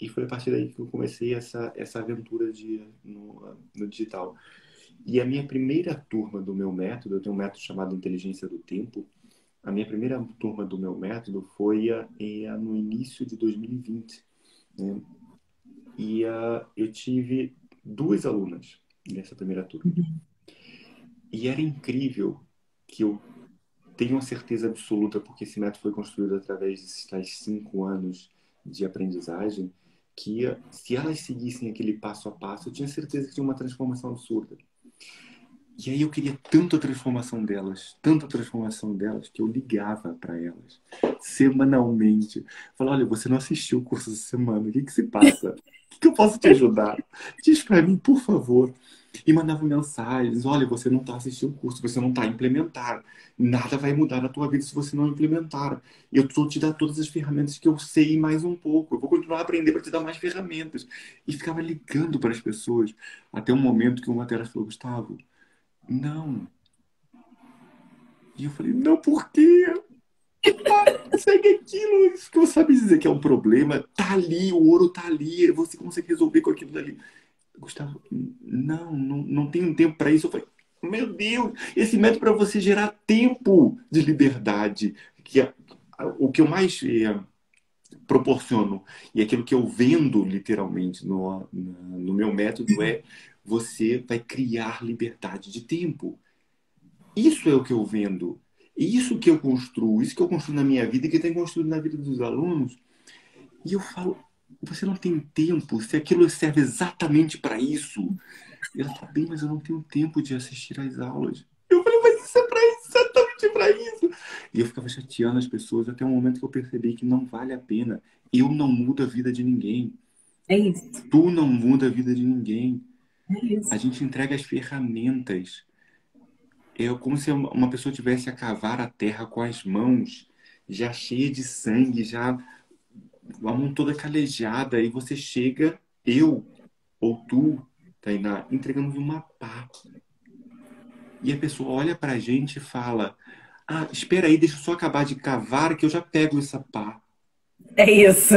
foi a partir daí que eu comecei essa aventura no digital. E a minha primeira turma do meu método, eu tenho um método chamado Inteligência do Tempo. A minha primeira turma do meu método foi no início de 2020, né? E eu tive 2 alunas nessa primeira turma. E era incrível que eu tenho uma certeza absoluta, porque esse método foi construído através desses tais 5 anos de aprendizagem, que se elas seguissem aquele passo a passo, eu tinha certeza que tinha uma transformação absurda. E aí eu queria tanta transformação delas, que eu ligava para elas semanalmente. Falava, olha, você não assistiu o curso essa semana, o que que se passa? O que eu posso te ajudar? Diz para mim, por favor. E mandava mensagens, olha, você não está assistindo o curso, você não está a implementar. Nada vai mudar na tua vida se você não implementar. Eu estou te dar todas as ferramentas que eu sei e mais um pouco. Eu vou continuar a aprender para te dar mais ferramentas. E ficava ligando para as pessoas, até um momento que uma delas falou, Gustavo, não. E eu falei, não, por quê? Segue aquilo, isso que você sabe dizer que é um problema, tá ali, o ouro tá ali, você consegue resolver com aquilo dali. Gustavo, não tenho tempo para isso. Eu falei, meu Deus, esse método para você gerar tempo de liberdade, que é o que eu mais proporciono e aquilo que eu vendo literalmente no meu método é você vai criar liberdade de tempo. Isso é o que eu vendo. Isso que eu construo, isso que eu construo na minha vida e que tem construído na vida dos alunos. E eu falo, você não tem tempo, se aquilo serve exatamente para isso. E ela tá bem, mas eu não tenho tempo de assistir às aulas. Eu falei, mas isso é para exatamente para isso. E eu ficava chateando as pessoas até o momento que eu percebi que não vale a pena. Eu não mudo a vida de ninguém. É isso, Tu não muda a vida de ninguém. é A isso. gente entrega as ferramentas. É como se uma pessoa tivesse a cavar a terra com as mãos, já cheia de sangue, já a mão toda calejada, e você chega, eu ou tu, Tainá, entregamos uma pá. E a pessoa olha pra gente e fala: Ah, espera aí, deixa eu só acabar de cavar que eu já pego essa pá. É isso.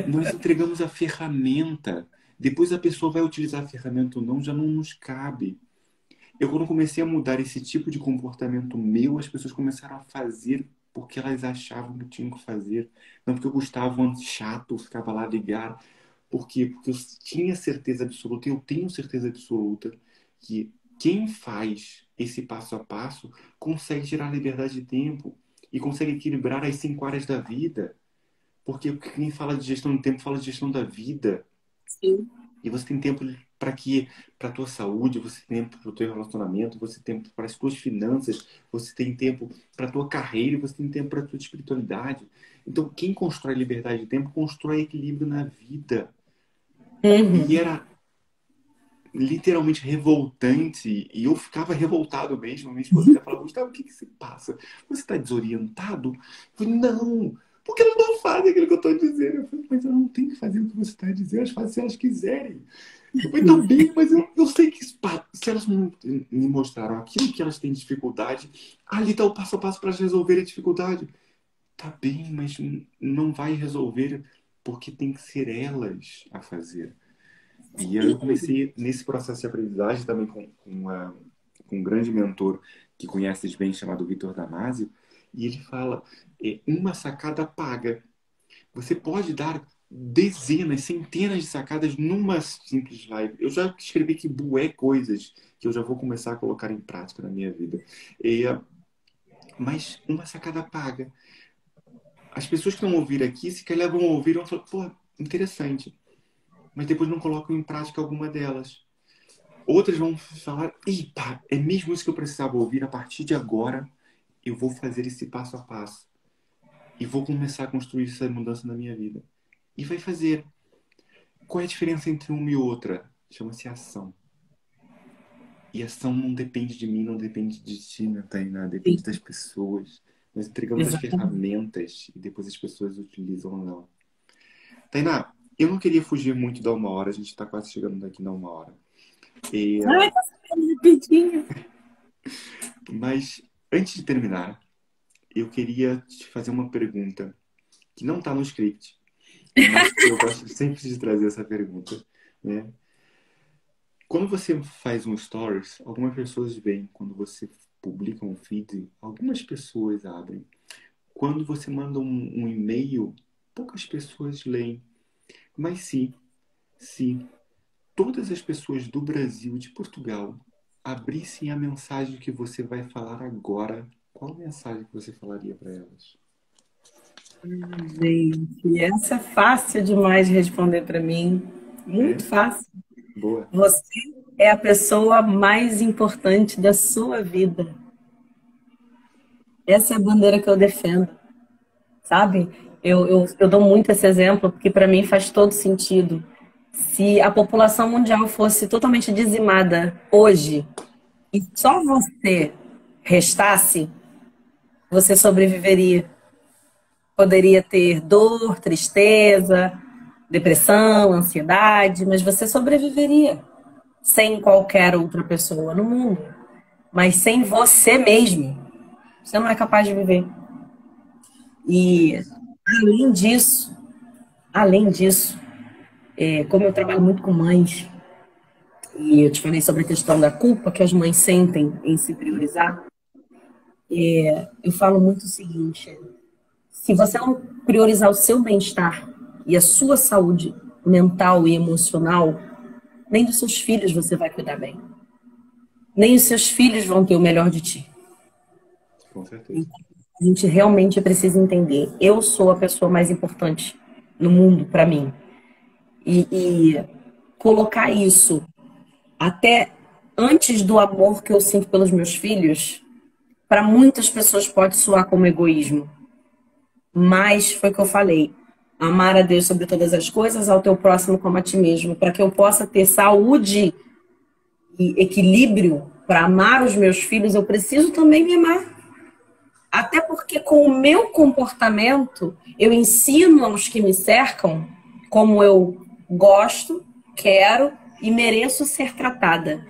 Nós entregamos a ferramenta. Depois a pessoa vai utilizar a ferramenta ou não, já não nos cabe. Eu, quando comecei a mudar esse tipo de comportamento meu, as pessoas começaram a fazer porque elas achavam que tinham que fazer. Não porque eu gostava chato, ficava lá a ligar. Por quê? Porque eu tinha certeza absoluta, eu tenho certeza absoluta que quem faz esse passo a passo consegue tirar liberdade de tempo e consegue equilibrar as 5 áreas da vida. Porque quem fala de gestão do tempo fala de gestão da vida. Sim, E você tem tempo para que para a tua saúde, você tem tempo para o teu relacionamento, você tem tempo para as tuas finanças, você tem tempo para a tua carreira, você tem tempo para a tua espiritualidade. Então, quem constrói liberdade de tempo, constrói equilíbrio na vida. E uhum. era literalmente revoltante, e eu ficava revoltado mesmo. Minha esposa até falava, Gustavo, o que que se passa? Você está desorientado? Eu falei, não, porque elas não fazem aquilo que eu estou dizendo. Eu falei, mas eu não tenho que fazer o que você está dizendo, elas fazem se elas quiserem. Eu falei, tá bem, mas eu sei que se elas não me mostraram aquilo que elas têm dificuldade, ali está o passo a passo para elas resolverem a dificuldade. Tá bem, mas não vai resolver porque tem que ser elas a fazer. E aí eu comecei nesse processo de aprendizagem também com um grande mentor que conheces bem, chamado Vitor Damasio, e ele fala, uma sacada paga. Você pode dar dezenas, centenas de sacadas numa simples live. Eu já escrevi que bué coisas que eu já vou começar a colocar em prática na minha vida. E, mas uma sacada paga. As pessoas que vão ouvir aqui, se calhar vão ouvir e vão falar, pô, interessante. Mas depois não colocam em prática alguma delas. Outras vão falar, eita, é mesmo isso que eu precisava ouvir. A partir de agora, eu vou fazer esse passo a passo. E vou começar a construir essa mudança na minha vida. E vai fazer. Qual é a diferença entre uma e outra? Chama-se ação. E ação não depende de mim, não depende de ti, né, Tainá? Depende das pessoas. Nós entregamos as Exatamente. ferramentas e depois as pessoas utilizam ou não. Tainá, eu não queria fugir muito da 1 hora, a gente está quase chegando daqui na 1 hora. E, Ai, tá saindo rapidinho. mas antes de terminar, eu queria te fazer uma pergunta que não está no script, mas que eu gosto sempre de trazer essa pergunta, né? Quando você faz um stories, algumas pessoas veem. Quando você publica um feed, algumas pessoas abrem. Quando você manda um e-mail, poucas pessoas leem. Mas se todas as pessoas do Brasil e de Portugal abrissem a mensagem que você vai falar agora, qual mensagem que você falaria para elas? Gente, essa é fácil demais de responder para mim. Muito É? fácil. Boa. Você é a pessoa mais importante da sua vida. Essa é a bandeira que eu defendo, sabe? Eu dou muito esse exemplo porque para mim faz todo sentido. Se a população mundial fosse totalmente dizimada hoje e só você restasse, você sobreviveria. Poderia ter dor, tristeza, depressão, ansiedade, mas você sobreviveria sem qualquer outra pessoa no mundo. Mas sem você mesmo, você não é capaz de viver. É E isso. além disso, como eu trabalho muito com mães, e eu te falei sobre a questão da culpa que as mães sentem em se priorizar, eu falo muito o seguinte: se você não priorizar o seu bem-estar e a sua saúde mental e emocional, nem dos seus filhos você vai cuidar bem. Nem os seus filhos vão ter o melhor de ti. Com certeza. Então, a gente realmente precisa entender. Eu sou a pessoa mais importante no mundo para mim. E colocar isso até antes do amor que eu sinto pelos meus filhos, para muitas pessoas pode soar como egoísmo. Mas foi o que eu falei. Amar a Deus sobre todas as coisas, ao teu próximo como a ti mesmo, para que eu possa ter saúde e equilíbrio para amar os meus filhos, eu preciso também me amar. Até porque com o meu comportamento, eu ensino aos que me cercam como eu gosto, quero e mereço ser tratada.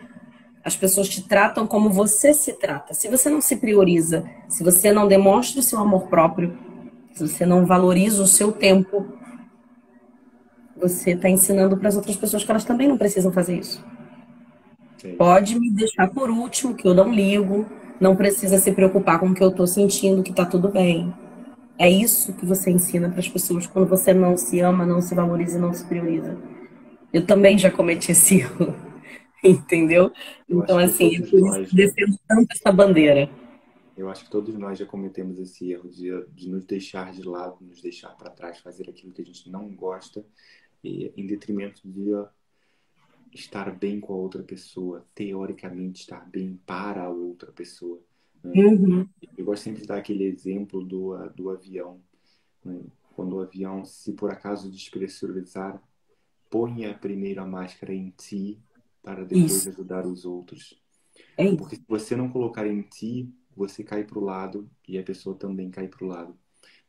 As pessoas te tratam como você se trata. Se você não se prioriza, se você não demonstra o seu amor próprio, se você não valoriza o seu tempo, você está ensinando para as outras pessoas que elas também não precisam fazer isso. É isso. Pode me deixar por último, que eu não ligo, não precisa se preocupar com o que eu estou sentindo, que está tudo bem. É isso que você ensina para as pessoas quando você não se ama, não se valoriza, não se prioriza. Eu também já cometi esse erro, entendeu? Eu Então, acho que assim, é todos por isso nós que eu defendo tanto essa bandeira. Eu acho que todos nós já cometemos esse erro de nos deixar de lado, nos deixar para trás, fazer aquilo que a gente não gosta, em detrimento de estar bem com a outra pessoa, teoricamente estar bem para a outra pessoa, né? Uhum. Eu gosto sempre de dar aquele exemplo do avião, né? Quando o avião, se por acaso despressurizar, ponha primeiro a máscara em ti para depois Isso, ajudar os outros. é isso. Porque se você não colocar em ti, você cai para o lado e a pessoa também cai para o lado.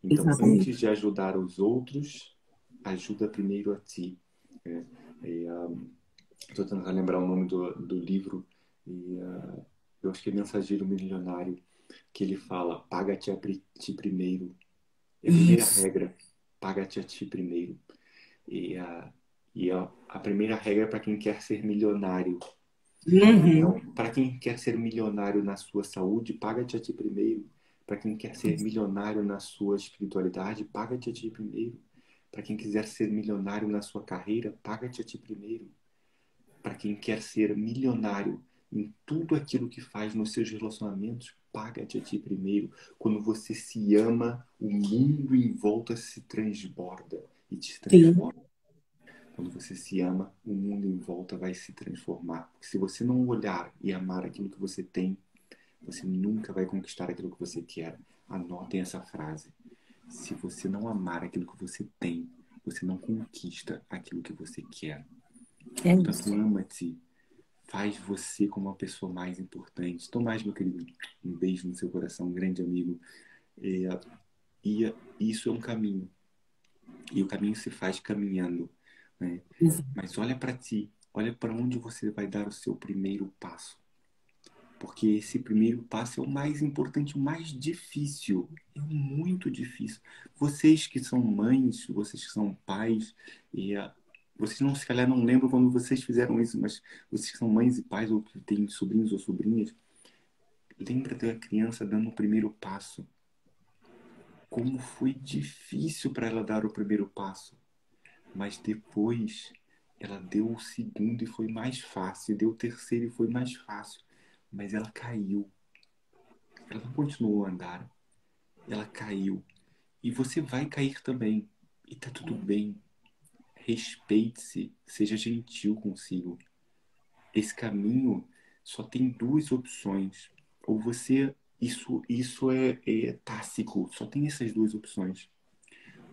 Então, Exatamente. antes de ajudar os outros, ajuda primeiro a ti. Estou tentando lembrar o nome do livro e eu acho que é Mensageiro Milionário, que ele fala: paga-te a ti primeiro. É a primeira Isso. regra: paga-te a ti primeiro. E, a, a primeira regra é para quem quer ser milionário. Então, Uhum. para quem quer ser milionário na sua saúde, paga-te a ti primeiro. Para quem quer ser milionário na sua espiritualidade, paga-te a ti primeiro. Para quem quiser ser milionário na sua carreira, paga-te a ti primeiro. Para quem quer ser milionário em tudo aquilo que faz nos seus relacionamentos, paga-te a ti primeiro. Quando você se ama, o mundo em volta se transborda e te Sim, transforma. Quando você se ama, o mundo em volta vai se transformar. Porque se você não olhar e amar aquilo que você tem, você nunca vai conquistar aquilo que você quer. Anotem essa frase. Se você não amar aquilo que você tem, você não conquista aquilo que você quer. é Portanto, isso. ama-te. Faz você como a pessoa mais importante. Tomás, meu querido, um beijo no seu coração, um grande amigo. E, e isso é um caminho. E o caminho se faz caminhando, né? Mas olha para ti, olha para onde você vai dar o seu primeiro passo. Porque esse primeiro passo é o mais importante, o mais difícil. É muito difícil. Vocês que são mães, vocês que são pais, e vocês não, se calhar não lembram quando vocês fizeram isso, mas vocês que são mães e pais, ou que têm sobrinhos ou sobrinhas, lembra da criança dando o primeiro passo. Como foi difícil para ela dar o primeiro passo. Mas depois ela deu o segundo e foi mais fácil, deu o terceiro e foi mais fácil. mas ela caiu. Ela não continuou a andar. Ela caiu. E você vai cair também. E tá tudo bem. Respeite-se. Seja gentil consigo. Esse caminho só tem duas opções. Ou você... Isso é tácito. Só tem essas duas opções.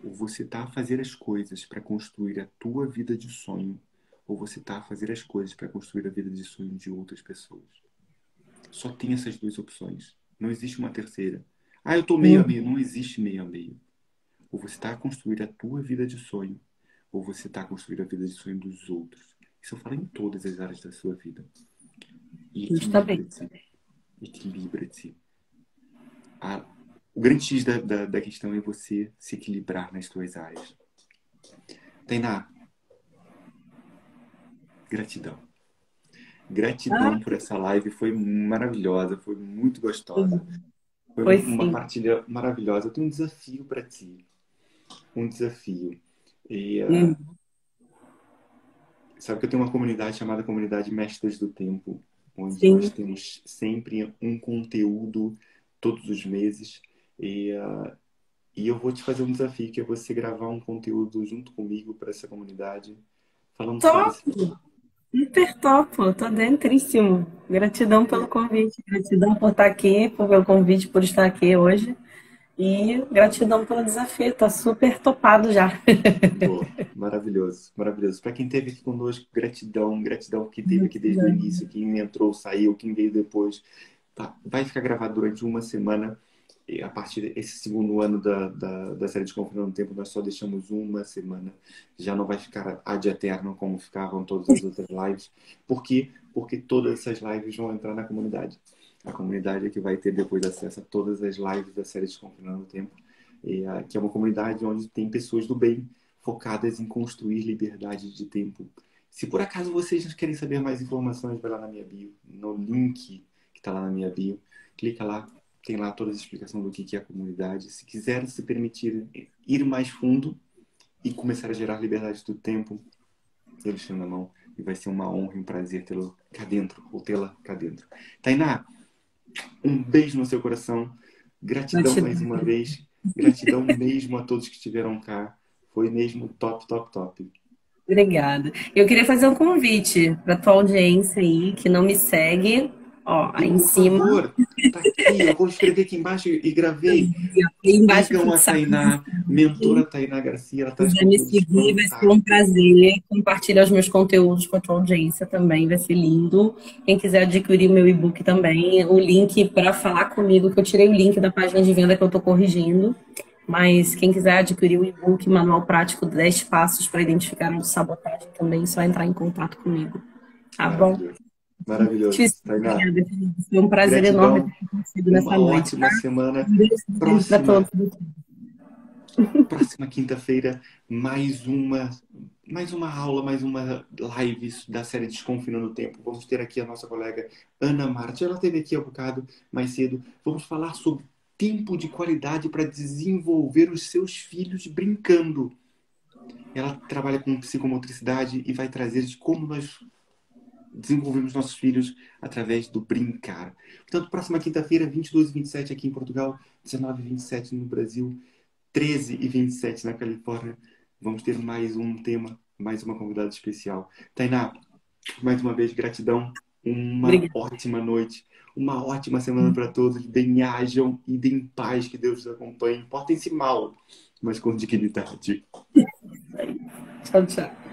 Ou você tá a fazer as coisas para construir a tua vida de sonho. Ou você tá a fazer as coisas para construir a vida de sonho de outras pessoas. Só tem essas duas opções. Não existe uma terceira. Ah, eu tô meio a meio. Não existe meio a meio. Ou você está a construir a tua vida de sonho, ou você está a construir a vida de sonho dos outros. Isso eu falo em todas as áreas da sua vida. E Justamente. equilibra-te. Equilibra-te. O grande X da questão é você se equilibrar nas suas áreas. Tainá, gratidão. Gratidão por essa live. Foi maravilhosa, foi muito gostosa. Foi Foi uma sim. partilha maravilhosa. Eu tenho um desafio para ti. Um desafio. E, sabe que eu tenho uma comunidade chamada Comunidade Mestres do Tempo, onde nós Sim. temos sempre um conteúdo todos os meses. E eu vou te fazer um desafio, que é você gravar um conteúdo junto comigo para essa comunidade, falando sobre Top! esse tema. Super top! Tô dentríssimo. Gratidão pelo convite. Gratidão por estar aqui, pelo convite, por estar aqui hoje. E gratidão pelo desafio. Tá super topado já. Pô, maravilhoso, maravilhoso. Para quem esteve aqui conosco, gratidão, gratidão que esteve aqui desde o início, quem entrou, saiu, quem veio depois. Tá, vai ficar gravado durante uma semana. E a partir desse segundo ano da série de Confinando no Tempo, nós só deixamos uma semana. Já não vai ficar ad eterno como ficavam todas as outras lives. Por quê? Porque todas essas lives vão entrar na comunidade. A comunidade é que vai ter depois acesso a todas as lives da série de Confinando no Tempo. Que é uma comunidade onde tem pessoas do bem focadas em construir liberdade de tempo. Se por acaso vocês querem saber mais informações, vai lá na minha bio, no link que está lá na minha bio. Clica lá, tem lá toda a explicação do que é a comunidade. Se quiser se permitir ir mais fundo e começar a gerar liberdade do tempo, eles estão na mão. E vai ser uma honra e um prazer tê-lo cá dentro, ou tê-la cá dentro. Tainá, um beijo no seu coração. Gratidão mais uma vez. Gratidão mesmo a todos que estiveram cá. Foi mesmo top, top, top. Obrigada. Eu queria fazer um convite para tua audiência aí, que não me segue, ó, aí em Por cima. favor, tá aqui. Eu vou escrever aqui embaixo e gravei. Aí embaixo Sigam a fixado. Tainá, mentora Tainá Garcia. Ela Se traz quiser me conteúdos seguir, vai ser um fantásticos. prazer compartilhar os meus conteúdos com a tua audiência também, vai ser lindo. Quem quiser adquirir o meu e-book também, o link para falar comigo, que eu tirei o link da página de venda que eu estou corrigindo. Mas quem quiser adquirir o e-book Manual Prático 10 Passos para Identificar a Sabotagem também, é só entrar em contato comigo. Tá bom? Maravilhoso. Maravilhoso. Tainá, Foi um prazer enorme gratidão. ter contigo nessa Uma noite, tá? ótima semana. Um beijo para Próxima. todos. Próxima quinta-feira, mais uma aula, mais uma live da série Desconfinando o Tempo. Vamos ter aqui a nossa colega Ana Marte. Ela esteve aqui há um bocado mais cedo. Vamos falar sobre tempo de qualidade para desenvolver os seus filhos brincando. Ela trabalha com psicomotricidade e vai trazer de como nós desenvolvemos nossos filhos através do brincar. Portanto, próxima quinta-feira, 22 e 27 aqui em Portugal, 19 e 27 no Brasil, 13 e 27 na Califórnia. Vamos ter mais um tema, mais uma convidada especial. Tainá, mais uma vez, gratidão. Uma ótima noite, uma ótima semana para todos. Bem-ajam e deem paz, que Deus os acompanhe. Portem-se mal, mas com dignidade. Tchau, tchau.